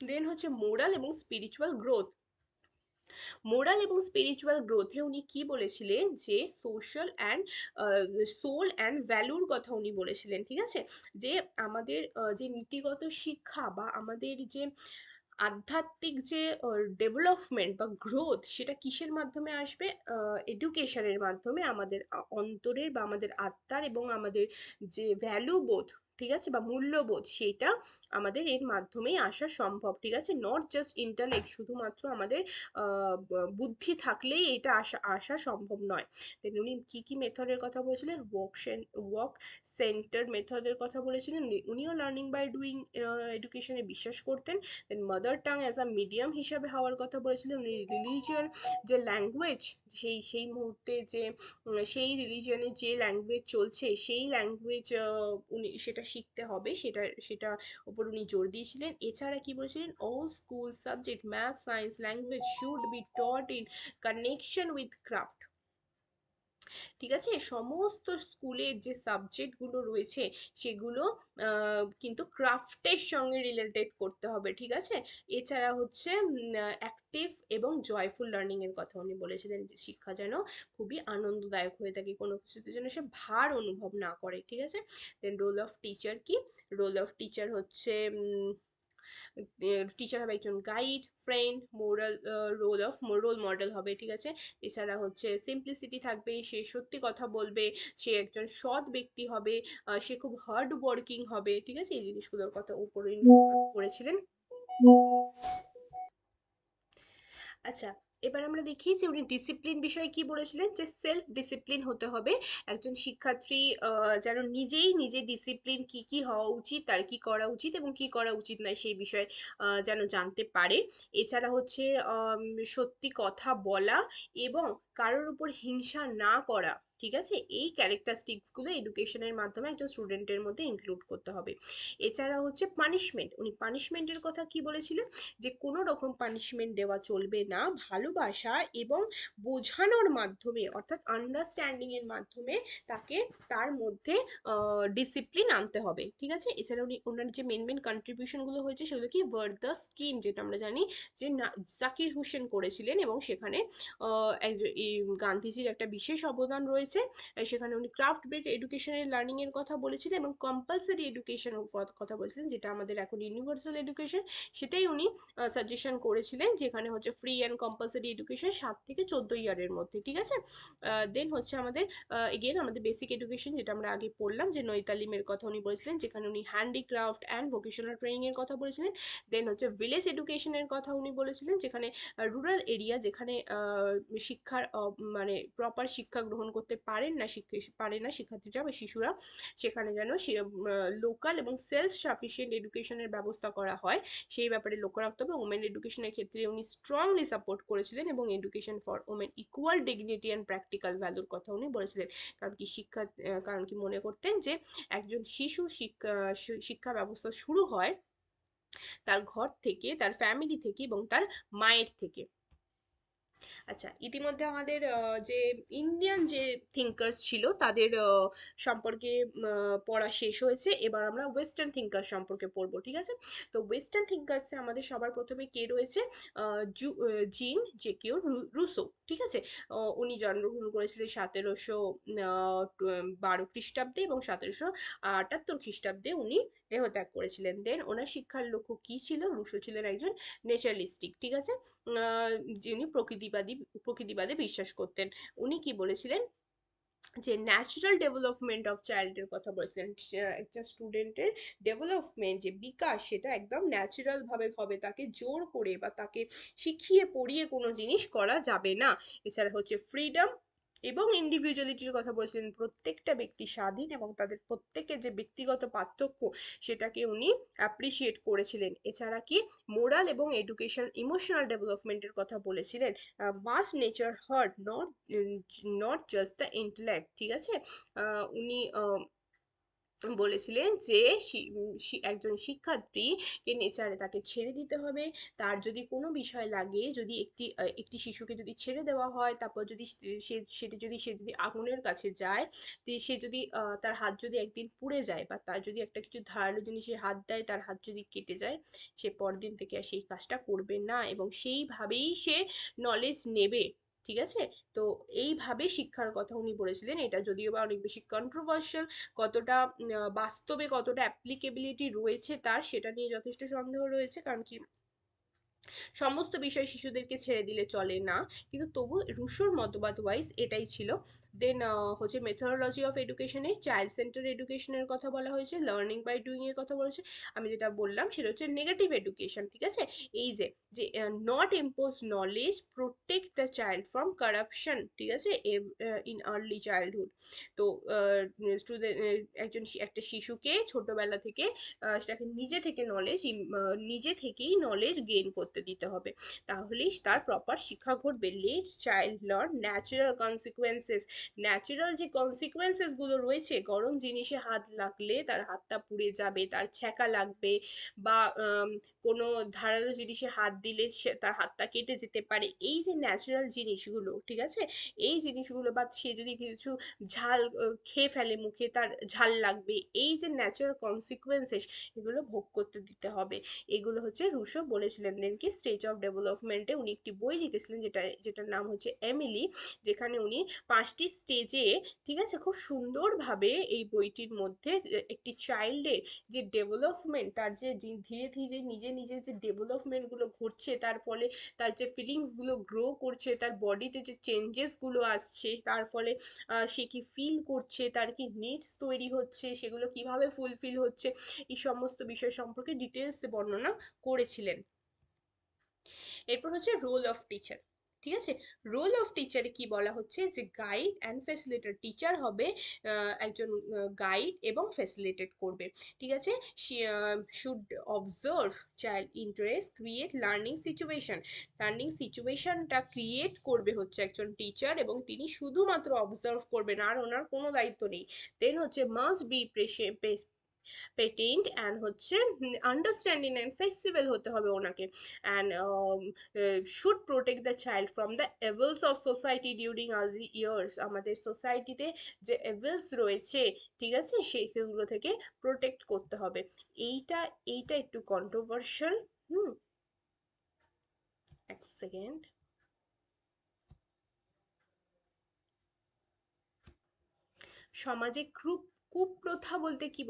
দেন হচ্ছে মোরাল এবং স্পিরিচুয়াল গ্রোথ। মোরাল এবং স্পিরিচুয়াল গ্রোথে উনি কি বলেছিলেন, যে সোশ্যাল অ্যান্ড সোল অ্যান্ড ভ্যালুর কথা উনি বলেছিলেন। ঠিক আছে, যে আমাদের যে নীতিগত শিক্ষা বা আমাদের যে আধ্যাত্মিক যে ডেভেলপমেন্ট বা গ্রোথ, সেটা কিসের মাধ্যমে আসবে, এডুকেশনের মাধ্যমে। আমাদের অন্তরের বা আমাদের আত্মার এবং আমাদের যে ভ্যালু বোধ, ঠিক আছে, বা মূল্যবোধ, সেইটা আমাদের এর মাধ্যমেই আসা সম্ভব। ঠিক আছে, নট জাস্ট ইন্টালেক্ট, শুধুমাত্র আমাদের বুদ্ধি থাকলেই এটা আসা সম্ভব নয়। দেন উনি কি কি মেথডের কথা বলেছিলেন, ওয়ার্ক সেন্টার মেথডের কথা বলেছিলেন। উনিও লার্নিং বাই ডুইং এডুকেশনে বিশ্বাস করতেন। Then mother tongue as a medium হিসাবে হওয়ার কথা বলেছিলেন। উনি রিলিজিয়ন যে ল্যাঙ্গুয়েজ, সেই মুহূর্তে যে সেই রিলিজিয়নে যে ল্যাঙ্গুয়েজ চলছে, সেই ল্যাঙ্গুয়েজ উনি সেটা শিখতে হবে, সেটা উপর উনি জোর দিয়েছিলেন। এছাড়া কি বলেছিলেন, all school subject math science language should be taught in connection with craft. ঠিক আছে, সমস্ত স্কুলের যে সাবজেক্টগুলো রয়েছে সেগুলো কিন্তু ক্রাফটের সঙ্গে রিলেটেড করতে হবে। ঠিক আছে, এছাড়া হচ্ছে অ্যাক্টিভ এবং জয়ফুল লার্নিং এর কথা উনি বলেছিলেন, যে শিক্ষা যেন খুবই আনন্দদায়ক হয়ে থাকে, কোনো কিছুতে যেন সে ভার অনুভব না করে। ঠিক আছে, দেন রোল অফ টিচার কি, রোল অফ টিচার হচ্ছে টিচার হবে একজন guide, friend, moral role model হবে। ঠিক আছে, এছাড়া হচ্ছে সিম্পলিসিটি থাকবে, সে সত্যি কথা বলবে, সে একজন সৎ ব্যক্তি হবে, সে খুব হার্ড ওয়ার্কিং হবে। ঠিক আছে, এই জিনিসগুলোর কথা উপরে ফোকাস করেছিলেন। আচ্ছা, এবার আমরা দেখি যে উনি ডিসিপ্লিন বিষয়ে কি বলেছিলেন, যে সেলফ ডিসিপ্লিন হতে হবে। একজন শিক্ষার্থী যেন নিজেই নিজে ডিসিপ্লিন কি কি হওয়া উচিত, তার কি করা উচিত এবং কি করা উচিত নয় সেই বিষয়ে যেন জানতে পারে। এছাড়া হচ্ছে সত্যি কথা বলা এবং কারোর উপর হিংসা না করা। ঠিক আছে, এই ক্যারেক্টারিস্টিক্স গুলো এডুকেশনের মাধ্যমে একজন স্টুডেন্টের মধ্যে ইনক্লুড করতে হবে। এছাড়া হচ্ছে পানিশমেন্ট, উনি পানিশমেন্টের কথা কি বলেছিলেন, যে কোনো রকম পানিশমেন্ট দেওয়া চলবে না, ভালোবাসা এবং বোঝানোর মাধ্যমে, অর্থাৎ আন্ডারস্ট্যান্ডিং এর মাধ্যমে তাকে তার মধ্যে ডিসিপ্লিন আনতে হবে। ঠিক আছে, এছাড়া উনি ওনার যে মেন কন্ট্রিবিউশন গুলো হয়েছে সেগুলো কি, ওয়ার্দা স্কিম, যেটা আমরা জানি যে জাকির হোসেন করেছিলেন, এবং সেখানে গান্ধীজির একটা বিশেষ অবদান রয়েছে। সেখানে উনি ক্রাফট বেসড এডুকেশনের লার্নিং এর কথা বলেছিলেন এবং কম্পালসারি এডুকেশন কথা বলেছিলেন, যেটা আমাদের এখন ইউনিভার্সাল এডুকেশন, সেটাই উনি সাজেশন করেছিলেন, যেখানে হচ্ছে ফ্রি অ্যান্ড কম্পালসারি এডুকেশন 7 থেকে 14 ইয়ারের মধ্যে। ঠিক আছে, দেন হচ্ছে আমাদের এগেন আমাদের বেসিক এডুকেশন, যেটা আমরা আগে পড়লাম, যে নৈতালিমের কথা উনি বলেছিলেন, যেখানে উনি হ্যান্ডিক্রাফট অ্যান্ড ভোকেশনাল ট্রেনিং এর কথা বলেছিলেন। দেন হচ্ছে ভিলেজ এডুকেশনের কথা উনি বলেছিলেন, যেখানে রুরাল এরিয়া, যেখানে শিক্ষার মানে প্রপার শিক্ষা গ্রহণ করতে পারে না শিক্ষার্থীরা বা শিশুরা, সেখানে যেন লোকাল এবং সেলফ সাফিসিয়েন্ট এডুকেশনের ব্যবস্থা করা হয়, সেই ব্যাপারে লক্ষ্য রাখতে হবে। ওমেন এডুকেশনের ক্ষেত্রে উনি স্ট্রংলি সাপোর্ট করেছিলেন এবং education for women equal dignity and practical ভ্যালুর কথা উনি বলেছিলেন। কারণ কি মনে করতেন, যে একজন শিশু শিক্ষা ব্যবস্থা শুরু হয় তার ঘর থেকে, তার ফ্যামিলি থেকে এবং তার মায়ের থেকে। আচ্ছা, ইতিমধ্যে আমাদের যে ইন্ডিয়ান যে থিঙ্কার্স ছিল তাদের সম্পর্কে পড়া শেষ হয়েছে। এবার আমরা ওয়েস্টার্ন থিঙ্কার সম্পর্কে পড়বো। ঠিক আছে, তো ওয়েস্টার্ন থিঙ্কার্সে আমাদের সবার প্রথমে কে রয়েছে, জিন জেকিউ রুসো। ঠিক আছে, উনি জন্মগ্রহণ করেছিলেন 1712 খ্রিস্টাব্দে এবং 1778 খ্রিস্টাব্দে উনি দেহত্যাগ করেছিলেন। দেন ওনার শিক্ষার লক্ষ্য কি ছিল? রুশো ছিলেন একজন নেচারালিস্টিক, ঠিক আছে, যিনি প্রকৃতিবাদে বিশ্বাস করতেন। উনি কি বলেছিলেন? যে ন্যাচারাল ডেভেলপমেন্ট অফ চাইল্ডের কথা বলেছিলেন। একটা স্টুডেন্টের ডেভেলপমেন্ট যে বিকাশ সেটা একদম ন্যাচারাল ভাবে হবে, তাকে জোর করে বা তাকে শিখিয়ে পড়িয়ে কোনো জিনিস করা যাবে না। এছাড়া হচ্ছে ফ্রিডম এবং ইন্ডিভিজুয়ালিটির কথা বলেছিলেন, প্রত্যেকটা ব্যক্তি স্বাধীন এবং তাদের প্রত্যেকের যে ব্যক্তিগত পার্থক্য সেটাকে উনি অ্যাপ্রিসিয়েট করেছিলেন। এছাড়া কি মোরাল এবং এডুকেশন ইমোশনাল ডেভেলপমেন্টের কথা বলেছিলেন। Must nature heart not just the intellect, ঠিক আছে। উনি বলেছিলেন যে একজন শিক্ষার্থীকে নেচারে তাকে ছেড়ে দিতে হবে। তার যদি কোনো বিষয় লাগে, যদি একটি শিশুকে যদি ছেড়ে দেওয়া হয়, তারপর যদি সে যদি আগুনের কাছে যায়, সে যদি তার হাত যদি একদিন পুড়ে যায়, বা তার যদি একটা কিছু ধারালো জিনিসে হাত দেয়, তার হাত যদি কেটে যায়, সে পরদিন থেকে আর সেই কাজটা করবে না এবং সেইভাবেই সে নলেজ নেবে, ঠিক আছে। তো এইভাবে শিক্ষার কথা উনি বলেছিলেন। এটা যদিও বা অনেক বেশি কন্ট্রোভার্সিয়াল, কতটা বাস্তবে কতটা অ্যাপ্লিকেবিলিটি রয়েছে তার, সেটা নিয়ে যথেষ্ট সন্দেহ রয়েছে। কারণ কি সমস্ত বিষয় শিশুদেরকে ছেড়ে দিলে চলে না, কিন্তু তবু রুশোর মতবাদ ওয়াইজ এটাই ছিল। দেন হচ্ছে মেথোডোলজি অফ এডুকেশনে চাইল্ড সেন্টার এডুকেশনের কথা বলা হয়েছে, লার্নিং বাই ডুইং এর কথা বলেছে। আমি যেটা বললাম সেটা হচ্ছে নেগেটিভ এডুকেশন, ঠিক আছে। এই যে যে not impose knowledge, protect the child from corruption, ঠিক আছে, ইন আর্লি চাইল্ডহুড। তো স্টুডেন্ট একটা শিশুকে ছোটবেলা থেকে সেটাকে নিজে থেকেই নলেজ গেইন করতে দিতে হবে, তাহলেই তার প্রপার শিক্ষা ঘটবে। Let child learn natural consequences. Natural যে কনসিকুয়েন্সেস গুলো রয়েছে, গরম জিনিসে হাত লাগলে তার হাতটা পুড়ে যাবে, তার ছ্যাঁকা লাগবে, বা কোনো ধারালো জিনিসে হাত দিলে তার হাতটা কেটে যেতে পারে। এই যে ন্যাচারাল জিনিসগুলো, ঠিক আছে, এই জিনিসগুলো, বা সে যদি কিছু ঝাল খেয়ে ফেলে মুখে, তার ঝাল লাগবে, এই যে ন্যাচারাল কনসিকুয়েন্সেস, এগুলো ভোগ করতে দিতে হবে। এগুলো হচ্ছে রুশো বলেছিলেন। দেন কি স্টেজ অফ ডেভেলপমেন্টে উনি একটি বই লিখেছিলেন, যেটার নাম হচ্ছে এমিলি, যেখানে উনি 5টি স্টেজে, ঠিক আছে, খুব সুন্দরভাবে এই বইটির মধ্যে একটি চাইল্ডের যে ডেভেলপমেন্ট, তার যে ধীরে ধীরে নিজে নিজে যে ডেভেলপমেন্ট গুলো ঘটছে, তার ফলে তার যে ফিলিংস গুলো গ্রো করছে, তার বডিতে যে চেঞ্জেস গুলো আসছে, তার ফলে সে কি ফিল করছে, তার কি নিডস তৈরি হচ্ছে, সেগুলো কিভাবে ফুলফিল হচ্ছে, এই সমস্ত বিষয় সম্পর্কে ডিটেলস বর্ণনা করেছিলেন। এরপর হচ্ছে রোল অফ টিচার, ঠিক আছে। রোল অফ টিচারে কি বলা হচ্ছে? যে গাইড অ্যান্ড ফ্যাসিলিটেটর, টিচার হবে একজন গাইড এবং ফ্যাসিলিটেট করবে, ঠিক আছে। Should observe child interest, create learning situation. Learning সিচুয়েশনটা ক্রিয়েট করবে হচ্ছে একজন টিচার, এবং তিনি শুধুমাত্র অবজার্ভ করবেন, আর ওনার কোনো দায়িত্ব নেই। দেন হচ্ছে মাস্ট বি পেটেন্ট অ্যান্ড হচ্ছে আন্ডারস্ট্যান্ডিং অ্যান্ড ফ্লেক্সিবল হতে হবে ওনাকে। And should protect the child from the evils of society during early years. আমাদের সোসাইটিতে যে এভিলস রয়েছে, ঠিক আছে, সেগুলো থেকে প্রোটেক্ট করতে হবে। এইটা এইটা একটু কন্ট্রোভার্সিয়াল। হুম, এক সেকেন্ড। সমাজে কুপ্রথা বলতে কি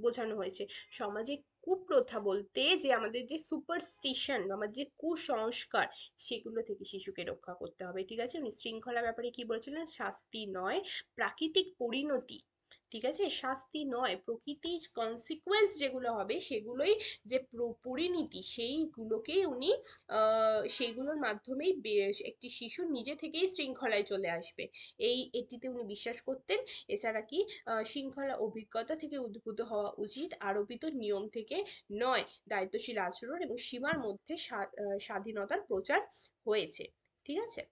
বোঝানো হয়েছে? সমাজে কুপ্রথা বলতে যে আমাদের যে সুপারস্টিশন, আমাদের যে কুসংস্কার, সেগুলো থেকে শিশুকে রক্ষা করতে হবে, ঠিক আছে। উনি শৃঙ্খলা ব্যাপারে কি বলেছিলেন? শাস্তি নয়, প্রাকৃতিক পরিণতি, ঠিক আছে, শাস্তি নয়, প্রকৃতির কনসিকুয়েন্স যেগুলো হবে সেগুলোই যে পরিণতি, সেইগুলোকেই উনি সেইগুলোর মাধ্যমেই একটি শিশু নিজে থেকেই শৃঙ্খলায় চলে আসবে, এটিতে উনি বিশ্বাস করতেন। এছাড়া কি শৃঙ্খলা অভিজ্ঞতা থেকে উদ্ভূত হওয়া উচিত, আরোপিত নিয়ম থেকে নয়। দায়িত্বশীল আচরণ এবং সীমার মধ্যে স্বাধীনতার প্রচার হয়েছে, ঠিক আছে।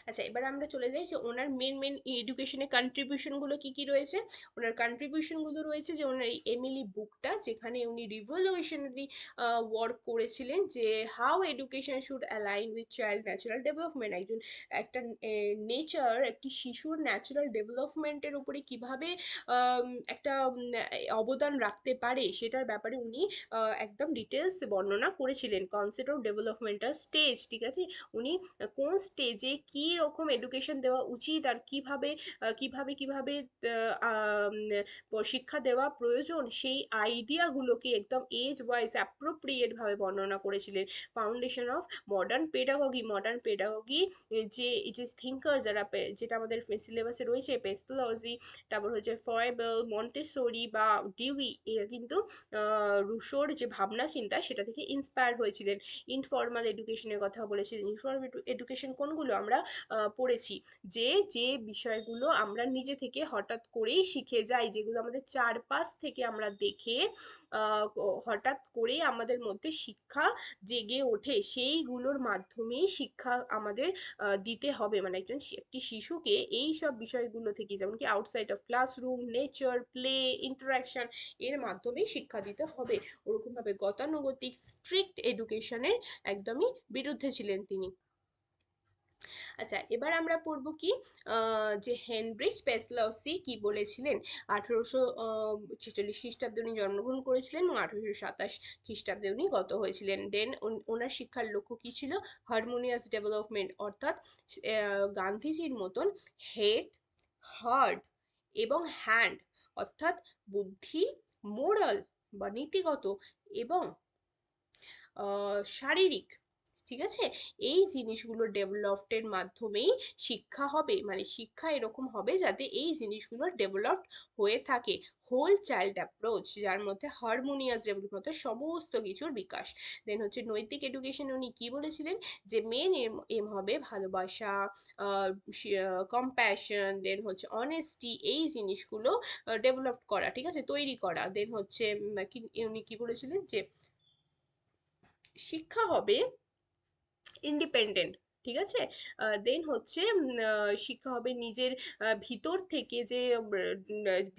আচ্ছা, এবার আমরা চলে যাই যে ওনার মেন এডুকেশনের কন্ট্রিবিউশন গুলো কি কি রয়েছে। ওনার কন্ট্রিবিউশন গুলো রয়েছে যে ওনার এই এমিলি বুকটা, যেখানে উনি রিভলিউশনারি ওয়ার্ক করেছিলেন, যে how education should align with child natural development. একটা একটি শিশুর ন্যাচারাল ডেভেলপমেন্টের উপরে কিভাবে একটা অবদান রাখতে পারে, সেটার ব্যাপারে উনি একদম ডিটেলস বর্ণনা করেছিলেন। কনসেপ্ট অফ ডেভেলপমেন্টাল স্টেজ, ঠিক আছে, উনি কোন স্টেজে কি রকম এডুকেশন দেওয়া উচিত আর কিভাবে কিভাবে কিভাবে শিক্ষা দেওয়া প্রয়োজন, সেই আইডিয়াগুলোকে একদম এজ ওয়াইজ অ্যাপ্রোপ্রিয়েট ভাবে বর্ণনা করেছিলেন। ফাউন্ডেশন অফ মডার্ন পেডাগগি যে যে থিঙ্কার যারা যেটা আমাদের সিলেবাসে রয়েছে, পেস্টোলজি, তারপর হচ্ছে ফয়েবেল, মন্টেসরি বা ডিউই, এরা কিন্তু রুশোর যে ভাবনা চিন্তা সেটা থেকে ইন্সপায়ার হয়েছিলেন। ইনফর্মাল এডুকেশনের কথা বলেছিলেন। ইনফর্মাল এডুকেশন কোনগুলো আমরা পড়েছি, যে যে বিষয়গুলো আমরা নিজে থেকে হঠাৎ করেই শিখে যাই, যেগুলো আমাদের চারপাশ থেকে আমরা দেখে হঠাৎ করেই আমাদের মধ্যে শিক্ষা জেগে ওঠে, সেইগুলোর মাধ্যমেই শিক্ষা আমাদের দিতে হবে। মানে একটি শিশুকে এই সব বিষয়গুলো থেকে, যেমন কি outside of classroom, nature, play, interaction, এর মাধ্যমেই শিক্ষা দিতে হবে। ওরকম ভাবে গতানুগতিক স্ট্রিক্ট এডুকেশনের একদমই বিরুদ্ধে ছিলেন তিনি। আচ্ছা, এবার আমরা পড়বো কি যে হেনরিচ পেসলাওসি কি বলেছিলেন। 1846 খ্রিস্টাব্দে উনি জন্মগ্রহণ করেছিলেন এবং 1827 খ্রিস্টাব্দে উনি গত হয়েছিলেন। দেন ওনার শিক্ষার লক্ষ্য কি ছিল? হারমোনিয়াস ডেভেলপমেন্ট, অর্থাৎ গান্ধীজির মতন হেড, হার্ট এবং হ্যান্ড, অর্থাৎ বুদ্ধি, মোরাল বা নীতিগত এবং শারীরিক, ঠিক আছে, এই জিনিসগুলো ডেভেলপডের মাধ্যমেই শিক্ষা হবে। মানে শিক্ষা এরকম হবে যাতে এই জিনিসগুলো ডেভেলপড হয়ে থাকে। হোল চাইল্ড অ্যাপ্রোচ, যার মধ্যে হারমোনিয়াস ডেভেলপমেন্ট, সমস্ত কিছুর বিকাশ। দেন হচ্ছে নৈতিক এডুকেশন, উনি কি বলেছিলেন? যে মেন এম হবে ভালোবাসা, কম্প্যাশন, দেন হচ্ছে অনেস্টি, এই জিনিসগুলো ডেভেলপ করা, ঠিক আছে, তৈরি করা। দেন হচ্ছে উনি কি বলেছিলেন? যে শিক্ষা হবে ইন্ডিপেন্ডেন্ট, ঠিক আছে। দেন হচ্ছে শিক্ষা হবে নিজের ভিতর থেকে যে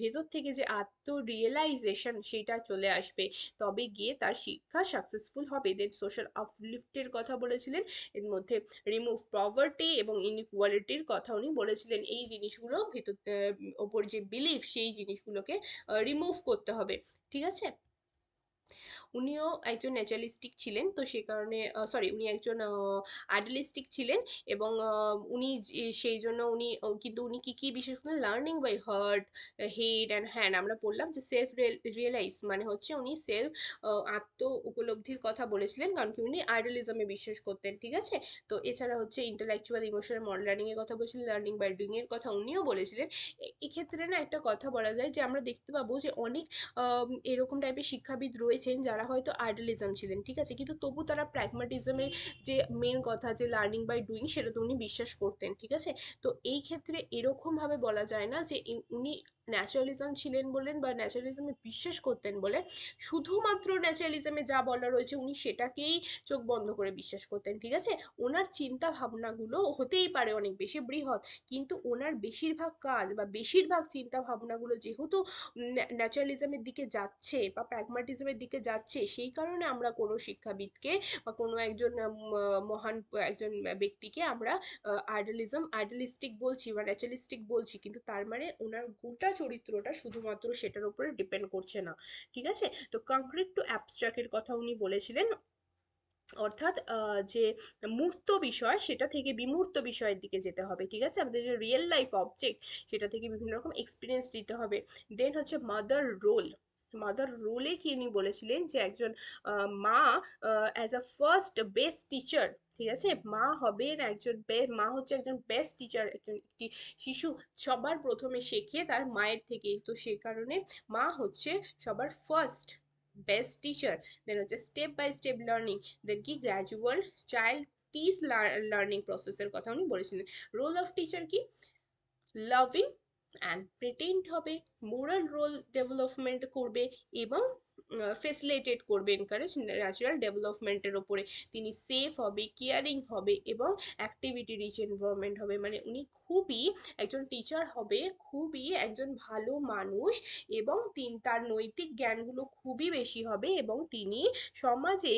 ভেতর থেকে যে আত্ম রিয়েলাইজেশন সেটা চলে আসবে, তবে গিয়ে তার শিক্ষা সাকসেসফুল হবে। দেন সোশ্যাল আপলিফটের কথা বলেছিলেন, এর মধ্যে রিমুভ পভার্টি এবং ইনইকুয়ালিটির কথা উনি বলেছিলেন। এই জিনিসগুলো ভিতর ওপর যে বিলিফ, সেই জিনিসগুলোকে রিমুভ করতে হবে, ঠিক আছে। উনিও একজন ন্যাচারালিস্টিক ছিলেন, তো সে কারণে উনি একজন আইডিয়ালিস্টিক ছিলেন, এবং উনি সেই জন্য উনি কিন্তু উনি কি কি বিশেষ করে learning by heart, head and hand, আমরা বললাম যে সেলফ রিয়েলাইজ মানে হচ্ছে উনি সেলফ আত্ম উপলব্ধির কথা বলেছিলেন, কারণ কি উনি আইডিয়ালিজমে বিশ্বাস করতেন, ঠিক আছে। তো এছাড়া হচ্ছে ইন্টেলেকচুয়াল ইমোশনাল মডেল লার্নিং এর কথা বলেছিলেন, লার্নিং বাই ডুইং এর কথা উনিও বলেছিলেন। এক্ষেত্রে না একটা কথা বলা যায় যে আমরা দেখতে পাবো যে অনেক এরকম টাইপের শিক্ষাবিদ রয়েছেন যারা হয়তো আইডিয়ালিজম ছিলেন, ঠিক আছে, কিন্তু তবু তারা প্র্যাগমাটিজমের যে মেন কথা, যে লার্নিং বাই ডুইং, সেটা তো উনি বিশ্বাস করতেন, ঠিক আছে। তো এই ক্ষেত্রে এরকম ভাবে বলা যায় না যে উনি ন্যাচারালিজম ছিলেন বলেন বা ন্যাচারালিজমে বিশ্বাস করতেন বলে শুধুমাত্র ন্যাচারালিজমে যা বলা রয়েছে উনি সেটাকেই চোখ বন্ধ করে বিশ্বাস করতেন, ঠিক আছে। ওনার চিন্তা ভাবনাগুলো হতেই পারে অনেক বেশি বৃহৎ, কিন্তু ওনার বেশিরভাগ কাজ বা বেশিরভাগ চিন্তা ভাবনাগুলো যেহেতু ন্যাচারালিজমের দিকে যাচ্ছে বা প্র্যাগমাটিজমের দিকে যাচ্ছে, সেই কারণে আমরা কোনো শিক্ষাবিদকে বা কোনো একজন মহান একজন ব্যক্তিকে আমরা আইডিয়ালিস্টিক বলছি বা ন্যাচারালিস্টিক বলছি, কিন্তু তার মানে ওনার গোটা চরিত্রটা শুধুমাত্র সেটার উপরে ডিপেন্ড করছে না, ঠিক আছে। তো কংক্রিট টু অ্যাবস্ট্রাক্টের কথা উনি বলেছিলেন, অর্থাৎ যে মূর্ত বিষয় সেটা থেকে বিমূর্ত বিষয়ের দিকে যেতে হবে, ঠিক আছে। আমাদের যে রিয়েল লাইফ অবজেক্ট সেটা থেকে বিভিন্ন রকম এক্সপিরিয়েন্স দিতে হবে। দেন হচ্ছে মাদার রোলে কি উনি বলেছিলেন যে একজন মা as a first best teacher, ঠিক আছে, মা হবেন একজন মা হচ্ছে একজন বেস্ট টিচার। একটি শিশু সবার প্রথমে শেখে তার মায়ের থেকে, তো সে কারণে মা হচ্ছে সবার ফার্স্ট বেস্ট টিচার। দেন হচ্ছে step by step learning, then কি গ্র্যাজুয়াল চাইল্ড পিস লার্নিং প্রসেসের কথা উনি বলেছিলেন। রোল অফ টিচার কি? লাভিং অ্যান্ড প্রেটেন্ট হবে, মোরাল রোল ডেভেলপমেন্ট করবে এবং ফেসিলিটেট করবে, এনকারেজ ন্যাচারাল ডেভেলপমেন্টের ওপরে। তিনি সেফ হবে, কেয়ারিং হবে এবং অ্যাক্টিভিটি রিচ এনভায়রনমেন্ট হবে। মানে উনি খুবই একজন টিচার হবে, খুবই একজন ভালো মানুষ, এবং তার নৈতিক জ্ঞানগুলো খুবই বেশি হবে, এবং তিনি সমাজে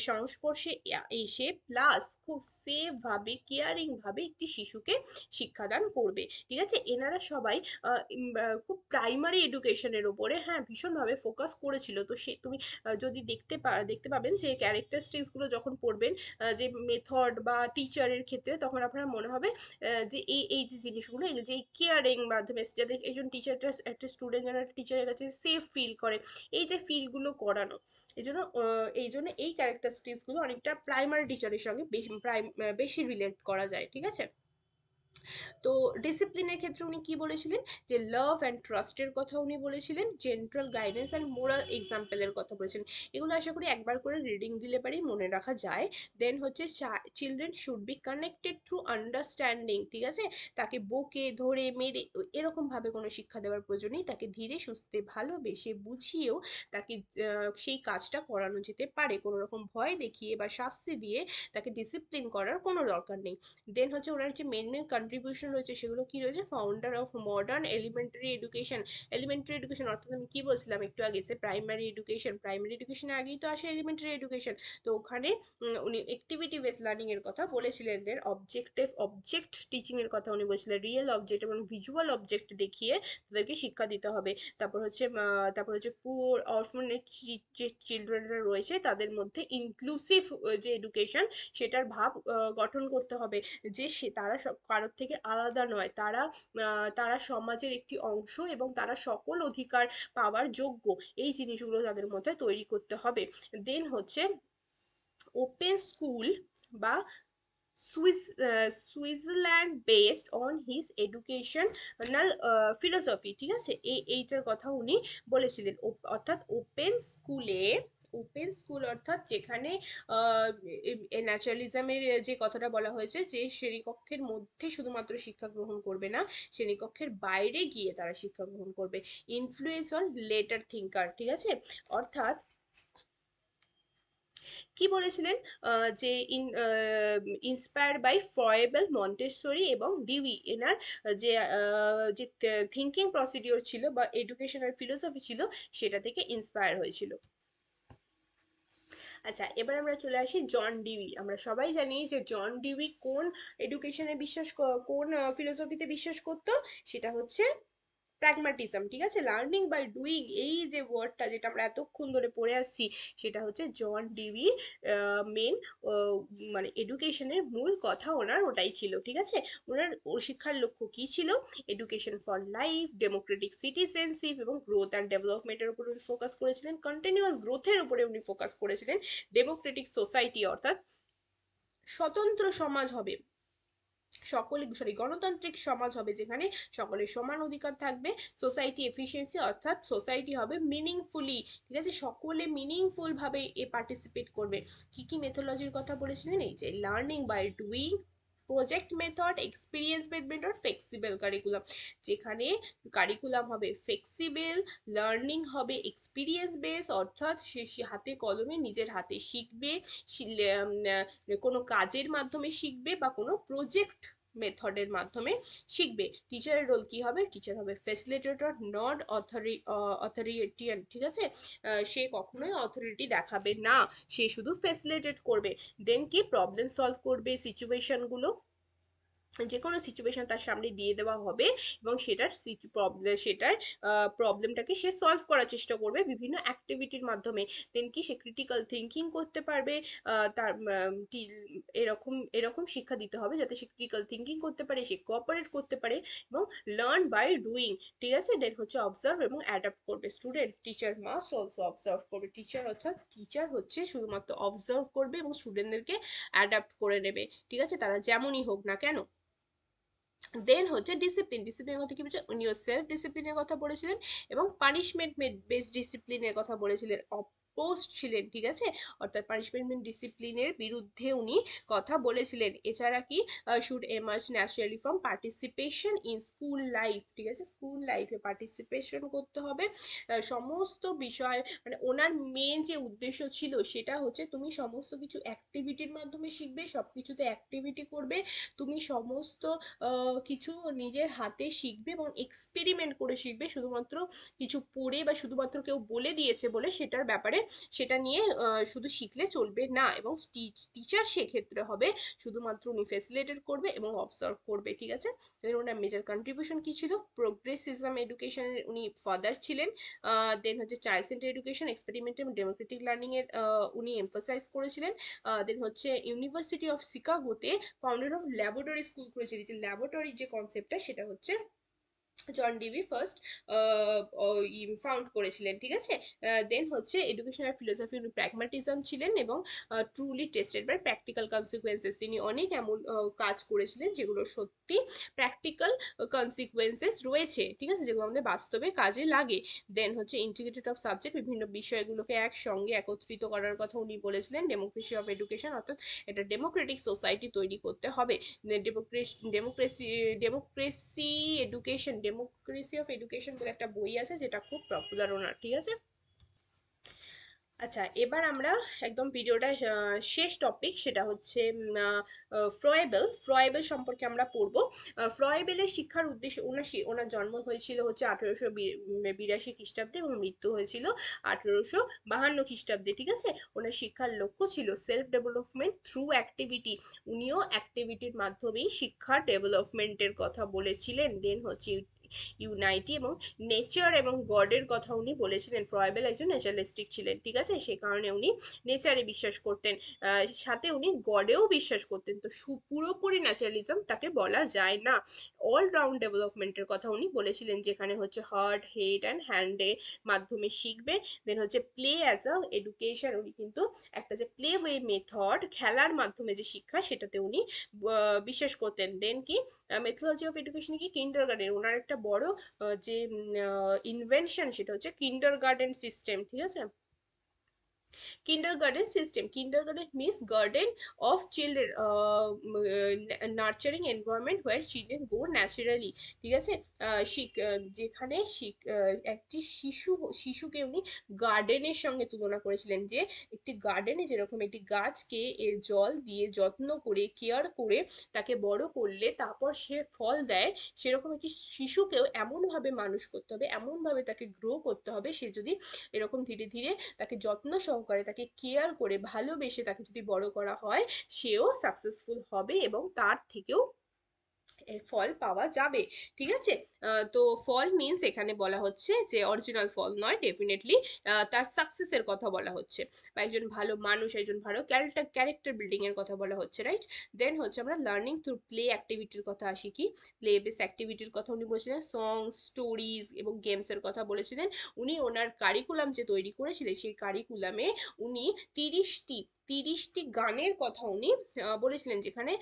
সংস্পর্শে এসে প্লাস খুব সেফ ভাবে, কেয়ারিং ভাবে একটি শিশুকে শিক্ষাদান করবে, ঠিক আছে। এনারা সবাই খুব প্রাইমারি এডুকেশনের ওপরে, হ্যাঁ, ভীষণভাবে ফোকাস করেছিল। বলেছিল। তো সে তুমি যদি দেখতে পাবেন যে ক্যারেক্টারিস্টিক্সগুলো যখন পড়বেন যে মেথড বা টিচারের ক্ষেত্রে, তখন আপনার মনে হবে যে এই যে জিনিসগুলো, এই যে কেয়ারিং মাধ্যমে যাদের একজন টিচারটা, একটা স্টুডেন্ট যেন একটা টিচারের কাছে সেফ ফিল করে, এই যে ফিলগুলো করানো, এই জন্য এই ক্যারেক্টারিস্টিক্সগুলো অনেকটা প্রাইমারি টিচারের সঙ্গে বেশি রিলেট করা যায়, ঠিক আছে। তো ডিসিপ্লিনের ক্ষেত্রে উনি কি বলেছিলেন, যে লাভ অ্যান্ড ট্রাস্টের কথা উনি বলেছিলেন, জেন্টাল গাইডেন্স অ্যান্ড মোরাল এক্সাম্পলের কথা বলেছেন। এগুলো আশা করি একবার করে রিডিং দিলে পারেই মনে রাখা যায়। দেন হচ্ছে children should be connected through understanding, ঠিক আছে। তাকে বকে ধরে মেরে এরকম ভাবে কোনো শিক্ষা দেওয়ার প্রয়োজন নেই, তাকে ধীরে সুস্থে ভালোবেসে বুঝিয়েও তাকে সেই কাজটা করানো যেতে পারে। কোনো রকম ভয় দেখিয়ে বা শাস্তি দিয়ে তাকে ডিসিপ্লিন করার কোনো দরকার নেই। দেন হচ্ছে ওনার যে মেন কন্ট্রিবিউশন রয়েছে সেগুলো কি রয়েছে, founder of modern elementary education. Elementary education অর্থাৎ আমি কি বলছিলাম একটু আগে, যে প্রাইমারি এডুকেশনের আগেই তো আসে এলিমেন্টারি এডুকেশন। তো ওখানে উনি অ্যাক্টিভিটি বেস লার্নিং এর কথা বলেছিলেন। দেন অবজেক্ট টিচিং এর কথা উনি বলেছিলেন, রিয়েল অবজেক্ট এবং ভিজুয়াল অবজেক্ট দেখিয়ে তাদেরকে শিক্ষা দিতে হবে। তারপর হচ্ছে পুয়ার অরফানেজ যে চিলড্রেনরা রয়েছে তাদের মধ্যে ইনক্লুসিভ যে এডুকেশন সেটার ভাব গঠন করতে হবে, যে তারা সব কারোর থেকে আলাদা নয়, তারা সমাজের একটি অংশ এবং তারা সকল অধিকার পাওয়ার যোগ্য, এই জিনিসগুলো তাদের মধ্যে তৈরি করতে হবে। দেন হচ্ছে ওপেন স্কুল বা Switzerland based on his educational philosophy, ঠিক আছে, এইটার কথা উনি বলেছিলেন। অর্থাৎ ওপেন স্কুল অর্থাৎ যেখানে ন্যাচারালিজমের যে কথাটা বলা হয়েছে, যে শ্রেণীকক্ষের মধ্যে শুধুমাত্র শিক্ষা গ্রহণ করবে না, শ্রেণীকক্ষের বাইরে গিয়ে তারা শিক্ষা গ্রহণ করবে। ইনফ্লুয়েন্স অন লেটার থিঙ্কার, ঠিক আছে। অর্থাৎ কি বলেছিলেন, যে ইন্সপায়ার্ড বাই ফ্রয়েবেল, মন্টেসরি এবং ডিউই, এনার যে থিঙ্কিং প্রসিডিওর ছিল বা এডুকেশনাল ফিলোসফি ছিল সেটা থেকে ইন্সপায়ার হয়েছিল। আচ্ছা, এবার আমরা চলে আসি জন ডিউই। আমরা সবাই জানি যে জন ডিউই কোন কোন ফিলোসফিতে বিশ্বাস করতো, সেটা হচ্ছে প্র্যাগম্যাটিজম, ঠিক আছে। লার্নিং বাই ডুইং, এই যে ওয়ার্ডটা যেটা আমরা এতক্ষণ ধরে পড়ে আসছি, সেটা হচ্ছে জন ডিউই মেন মানে এডুকেশনের মূল কথা ওনার ওটাই ছিল, ঠিক আছে। ওনার শিক্ষার লক্ষ্য কি ছিল, education for life, Democratic citizenship এবং গ্রোথ অ্যান্ড ডেভেলপমেন্টের উপর উনি ফোকাস করেছিলেন, কন্টিনিউয়াস গ্রোথের উপরে উনি ফোকাস করেছিলেন। ডেমোক্রেটিক সোসাইটি অর্থাৎ স্বতন্ত্র সমাজ হবে, গণতান্ত্রিক সমাজ হবে যেখানে সকলের সমান অধিকার থাকবে। সোসাইটি এফিসিয়েন্সি অর্থাৎ সোসাইটি হবে মিনিংফুলি, ঠিক আছে, সকলে মিনিংফুল ভাবে পার্টিসিপেট করবে। কি কি মেথোলজির কথা বলেছিলেন, এই যে learning by doing, project method, experience based method, flexible curriculum, যেখানে কারিকুলাম হবে ফ্লেক্সিবল, লার্নিং হবে এক্সপিরিয়েন্স বেস অর্থাৎ সে হাতে কলমে নিজের হাতে শিখবে, কোনো কাজের মাধ্যমে শিখবে বা কোনো প্রজেক্ট মেথডের মাধ্যমে শিখবে। টিচারের রোল কি হবে, টিচার হবে ফ্যাসিলিটেটর, নট অথরিটিয়ান, ঠিক আছে। সে কখনোই অথরিটি দেখাবে না, সে শুধু ফ্যাসিলিটেট করবে। দেন কি প্রবলেম সলভ করবে, সিচুয়েশনগুলো, যে কোনো সিচুয়েশন তার সামনে দিয়ে দেওয়া হবে এবং সেটার প্রবলেমটাকে সে সলভ করার চেষ্টা করবে বিভিন্ন অ্যাক্টিভিটির মাধ্যমে। দেন কি সে ক্রিটিক্যাল থিঙ্কিং করতে পারবে, তার এরকম এরকম শিক্ষা দিতে হবে যাতে সে ক্রিটিক্যাল থিঙ্কিং করতে পারে, সে কোঅপারেট করতে পারে এবং লার্ন বাই ডুইং, ঠিক আছে। দেন হচ্ছে অবজার্ভ এবং অ্যাডাপ্ট করবে। Student teacher must also observe করবে, টিচার হচ্ছে শুধুমাত্র অবজার্ভ করবে এবং স্টুডেন্টদেরকে অ্যাডাপ্ট করে নেবে, ঠিক আছে, তারা যেমনই হোক না কেন। দেন হচ্ছে ডিসিপ্লিনের কথা কি বলছে, উনি সেলফ ডিসিপ্লিনের কথা বলেছিলেন এবং পানিশমেন্ট বেসড ডিসিপ্লিনের কথা বলেছিলেন, অপোস্ট ছিলেন, ঠিক আছে। অর্থাৎ পানিশমেন্ট ডিসিপ্লিনের বিরুদ্ধে উনি কথা বলেছিলেন। এছাড়া কি should emerge naturally from participation in school life, ঠিক আছে, স্কুল লাইফে পার্টিসিপেশন করতে হবে। সমস্ত বিষয় মানে ওনার মেন যে উদ্দেশ্য ছিল সেটা হচ্ছে তুমি সমস্ত কিছু অ্যাক্টিভিটির মাধ্যমে শিখবে, সবকিছুতে অ্যাক্টিভিটি করবে, তুমি সমস্ত কিছু নিজের হাতে শিখবে এবং এক্সপেরিমেন্ট করে শিখবে। শুধুমাত্র কিছু পড়ে বা শুধুমাত্র কেউ বলে দিয়েছে বলে সেটার ব্যাপারে সেটা নিয়ে শুধু শিখলে চলবে না, এবং টিচার সেক্ষেত্রে হবে শুধুমাত্র উনি ফেসিলিটেট করবে এবং অবজার্ভ করবে, ঠিক আছে। ওনার মেজর কন্ট্রিবিউশন কি ছিল? প্রোগ্রেসিজম এডুকেশনের উনি ফাদার ছিলেন। দেন হচ্ছে চাইল্ড সেন্টার এডুকেশন, এক্সপেরিমেন্ট এবং ডেমোক্রেটিক লার্নিং এর উনি এমফাসাইজ করেছিলেন। দেন হচ্ছে ইউনিভার্সিটি অফ শিকাগোতে ফাউন্ডার অফ ল্যাবরেটরি স্কুল করেছিলেন। যে ল্যাবরেটরি যে কনসেপ্টটা সেটা হচ্ছে জন ডিভি ফার্স্ট ফাউন্ড করেছিলেন, ঠিক আছে। দেন হচ্ছে এডুকেশনাল ফিলোসফি প্র্যাগমাটিজম ছিলেন এবং truly tested by practical consequences. তিনি অনেক এমন কাজ করেছিলেন যেগুলো সত্যি প্র্যাকটিক্যাল কনসিকুয়েন্সেস রয়েছে, ঠিক আছে, যেগুলো আমাদের বাস্তবে কাজে লাগে। দেন হচ্ছে ইন্টিগ্রেটেড অফ সাবজেক্ট, বিভিন্ন বিষয়গুলোকে একসঙ্গে একত্রিত করার কথা উনি বলেছিলেন। ডেমোক্রেসি অফ এডুকেশন, অর্থাৎ এটা ডেমোক্রেটিক সোসাইটি তৈরি করতে হবে। Democracy democracy education, democracy of education বলে একটা বই আছে যেটা খুব পপুলার ওনার, ঠিক আছে। আচ্ছা, এবার আমরা একদম ভিডিওটা শেষ টপিক, সেটা হচ্ছে ফ্রয়েবেল। ফ্রয়েবেল সম্পর্কে আমরা পড়বো। ফ্রয়েবেলের শিক্ষার উদ্দেশ্য, ওনার জন্ম হয়েছিল হচ্ছে 1882 খ্রিস্টাব্দে এবং মৃত্যু হয়েছিল 1852 খ্রিস্টাব্দে, ঠিক আছে। ওনার শিক্ষার লক্ষ্য ছিল সেলফ ডেভেলপমেন্ট থ্রু অ্যাক্টিভিটি। উনিও অ্যাক্টিভিটির মাধ্যমেই শিক্ষার ডেভেলপমেন্টের কথা বলেছিলেন। দেন হচ্ছে ইউনাইটি এবং নেচার এবং গডের কথা উনি বলেছিলেন। ফ্রয়েবেল একজন ন্যাচারালিস্টিক ছিলেন, ঠিক আছে, সে কারণে উনি নেচারে বিশ্বাস করতেন, সাথে উনি গডেও বিশ্বাস করতেন। তো পুরোপুরি ন্যাচারালিজম তাকে বলা যায় না। অলরাউন্ড ডেভেলপমেন্টের কথা উনি বলেছিলেন, যেখানে হচ্ছে হার্ট, হেড অ্যান্ড হ্যান্ডে মাধ্যমে শিখবে। দেন হচ্ছে প্লে অ্যাজ আ এডুকেশন, উনি কিন্তু একটা যে প্লে ওয়ে মেথড, খেলার মাধ্যমে যে শিক্ষা, সেটাতে উনি বিশ্বাস করতেন। দেন কি মেথোলজি অফ এডুকেশন কি? কিন্ডারগার্টেন, ওনার একটা বড় যে ইনভেনশন, সেটা হচ্ছে কিন্ডারগার্টেন সিস্টেম, ঠিক আছে। kindergarten system, kindergarten means garden of children, nurturing environment where children go naturally, ঠিক আছে। যেখানে একটি শিশুকে উনি গার্ডেনের সঙ্গে তুলনা করেছিলেন, যে একটি গার্ডেনে যেরকম একটি গাছকে জল দিয়ে যত্ন করে কেয়ার করে তাকে বড় করলে তারপর সে ফল দেয়, সেরকম একটি শিশুকেও এমন ভাবে মানুষ করতে হবে, এমন ভাবে তাকে গ্রো করতে হবে, সে যদি এরকম ধীরে ধীরে তাকে যত্ন সহকারে তাকে কেয়ার করে ভালোবেসে তাকে যদি বড় করা হয়, সেও সাকসেসফুল হবে এবং তার থেকেও এর ফল পাওয়া যাবে, ঠিক আছে। তো ফল মিন্স এখানে বলা হচ্ছে যে অরিজিনাল ফল নয়, ডেফিনেটলি তার সাকসেসের কথা বলা হচ্ছে, বা একজন ভালো মানুষ, একজন ভালো ক্যারেক্টার বিল্ডিং এর কথা বলা হচ্ছে, রাইট। দেন হচ্ছে আমরা লার্নিং থ্রু প্লে অ্যাক্টিভিটির কথা আসি। কি প্লে বেস অ্যাক্টিভিটির কথা উনি বলেছিলেন, সং, স্টোরিজ এবং গেমস এর কথা বলেছিলেন। উনি ওনার কারিকুলাম যে তৈরি করেছিলেন, সেই কারিকুলামে উনি 30টি গানের কথা উনি বলেছিলেন, যেখানে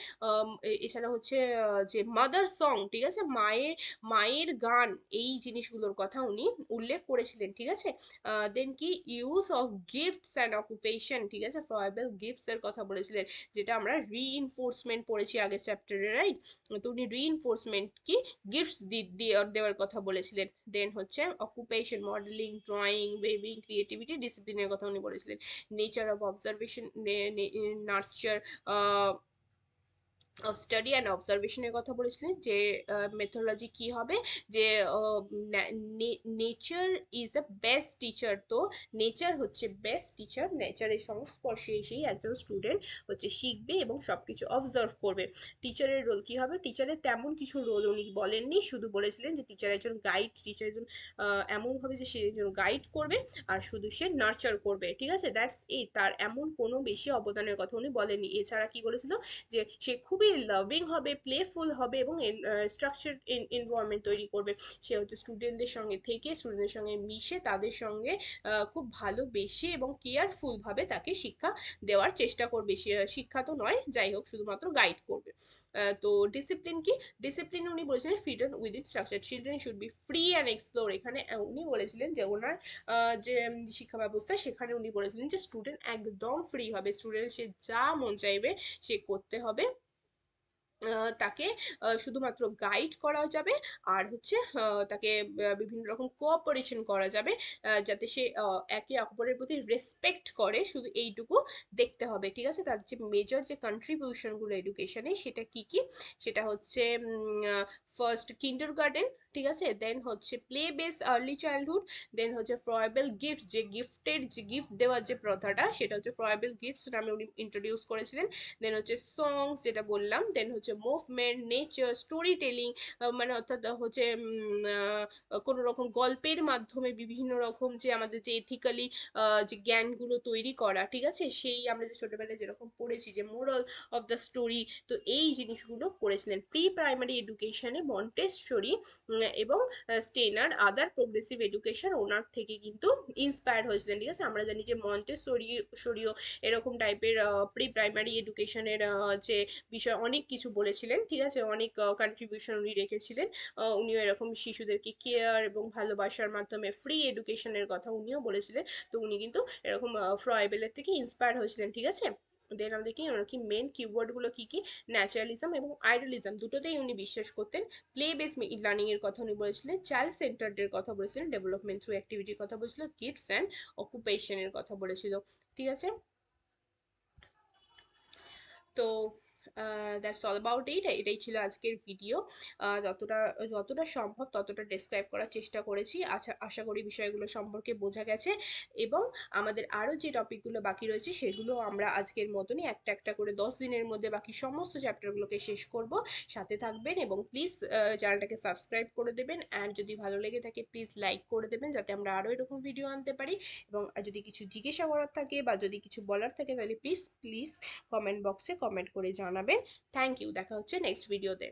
এছাড়া হচ্ছে যে মাদার সং, ঠিক আছে, মায়ের মায়ের গান, এই জিনিসগুলোর কথা উনি উল্লেখ করেছিলেন, ঠিক আছে। দেন কি use of gifts and occupation, ঠিক আছে, ফ্রয়েবেল গিফটস এর কথা বলেছিলেন, যেটা আমরা রিইনফোর্সমেন্ট পড়েছি আগের চ্যাপ্টারে, রাইট। তো উনি রিইনফোর্সমেন্ট কি গিফটস দেওয়ার কথা বলেছিলেন। দেন হচ্ছে occupation, modelling, drawing, weaving, creativity, ডিসিপ্লিনের কথা উনি বলেছিলেন। Nature of observation, nurture study and অবজারভেশনের কথা বলেছিলেন, যে মেথোলজি কি হবে, যে nature is a best teacher. তো নেচার হচ্ছে বেস্ট টিচার, নেচারের সংস্পর্শে এসেই একজন স্টুডেন্ট হচ্ছে শিখবে এবং সবকিছু অবজার্ভ করবে। টিচারের রোল কি হবে? টিচারের তেমন কিছু রোল উনি বলেননি, শুধু বলেছিলেন যে টিচার একজন গাইড, টিচার একজন এমনভাবে যে সে একজন গাইড করবে আর শুধু সে নার্চার করবে, ঠিক আছে, দ্যাটস ইট। তার এমন কোনো বেশি অবদানের কথা উনি বলেননি। এছাড়া কি বলেছিল, যে সে খুবই লাভিং হবে, প্লেফুল হবে এবং স্ট্রাকচার এনভায়রনমেন্ট তৈরি করবে। সে হচ্ছে স্টুডেন্টদের সঙ্গে থেকে, স্টুডেন্টদের সঙ্গে মিশে, তাদের সঙ্গে খুব ভালোবেসে এবং কেয়ারফুল ভাবে তাকে শিক্ষা দেওয়ার চেষ্টা করবে। শিক্ষা তো নয়, যাই হোক, শুধুমাত্র গাইড করবে। তো ডিসিপ্লিন কি? ডিসিপ্লিন উনি বলেছিলেন freedom within structure, children should be free and explore. এখানে উনি বলেছিলেন যে ওনার যে শিক্ষা ব্যবস্থা, সেখানে উনি বলেছিলেন যে স্টুডেন্ট একদম ফ্রি হবে, স্টুডেন্ট সে যা মন চাইবে সে করতে হবে, তাকে শুধুমাত্র গাইড করা যাবে, আর হচ্ছে তাকে বিভিন্ন রকম কোঅপারেশন করা যাবে, যাতে সে একে অপরের প্রতি রেসপেক্ট করে, শুধু এইটুকু দেখতে হবে, ঠিক আছে। তার যে মেজর যে কন্ট্রিবিউশনগুলো এডুকেশনে সেটা কি কি, সেটা হচ্ছে ফার্স্ট কিন্ডারগার্টেন, ঠিক আছে, দেন হচ্ছে প্লে বেস আর্লি চাইল্ডহুড, দেন হচ্ছে ফ্রয়েবল গিফট, যে গিফটের যে গিফট দেওয়ার যে প্রথাটা সেটা হচ্ছে ফ্রয়েবল গিফটস নামে উনি ইন্ট্রোডিউস করেছিলেন। দেন হচ্ছে সংস যেটা বললাম, দেন হচ্ছে মুভমেন্ট, নেচার, স্টোরি টেলিং, মানে অর্থাৎ হচ্ছে কোনো রকম গল্পের মাধ্যমে বিভিন্ন রকম যে আমাদের যে এথিক্যালি যে জ্ঞানগুলো তৈরি করা, ঠিক আছে, সেই আমরা যে ছোটবেলায় যেরকম পড়েছি যে মোরাল অফ দ্য স্টোরি, তো এই জিনিসগুলো করেছিলেন। প্রি প্রাইমারি এডুকেশনে মন্টেসরি এবং স্টেনার আদার প্রোগ্রেসিভ এডুকেশন ওনার থেকে কিন্তু ইন্সপায়ার হয়েছিলেন, ঠিক আছে। আমরা জানি যে মন্টেসরিও এরকম টাইপের প্রি প্রাইমারি এডুকেশনের যে বিষয় অনেক কিছু বলেছিলেন, ঠিক আছে, অনেক কন্ট্রিবিউশন উনি রেখেছিলেন। উনিও এরকম শিশুদেরকে কেয়ার এবং ভালোবাসার মাধ্যমে ফ্রি এডুকেশনের কথা উনিও বলেছিলেন। তো উনি কিন্তু এরকম ফ্রয়েবেলের থেকে ইন্সপায়ার হয়েছিলেন, ঠিক আছে। দেন আমরা দেখি ওনার কি মেন কিওয়ার্ডগুলো কি কি। ন্যাচারালিজম এবং আইডিয়ালিজম দুটোতেই উনি বিশ্বাস করতেন। প্লে বেস লার্নিং এর কথা উনি বলেছিলেন, চাইল্ড সেন্টার্ড এর কথা বলেছিলেন, ডেভেলপমেন্ট থ্রু অ্যাক্টিভিটির কথা বলেছিল, গিফটস অ্যান্ড অকুপেশনের কথা বলেছিল, ঠিক আছে। তো দ্যাটস অল অ্যাবাউট ইট, এটাই ছিল আজকের ভিডিও। যতটা যতটা সম্ভব ততটা ডেসক্রাইব করার চেষ্টা করেছি। আচ্ছা, আশা করি বিষয়গুলো সম্পর্কে বোঝা গেছে, এবং আমাদের আরও যে টপিকগুলো বাকি রয়েছে সেগুলো আমরা আজকের মতনই একটা একটা করে 10 দিনের মধ্যে বাকি সমস্ত চ্যাপ্টারগুলোকে শেষ করব। সাথে থাকবেন এবং প্লিজ চ্যানেলটাকে সাবস্ক্রাইব করে দেবেন, অ্যান্ড যদি ভালো লেগে থাকে প্লিজ লাইক করে দেবেন, যাতে আমরা আরও এরকম ভিডিও আনতে পারি। এবং যদি কিছু জিজ্ঞাসা করার থাকে বা যদি কিছু বলার থাকে তাহলে প্লিজ প্লিজ কমেন্ট বক্সে কমেন্ট করে জানাবেন। থ্যাংক ইউ, দেখা হচ্ছে নেক্সট ভিডিওতে।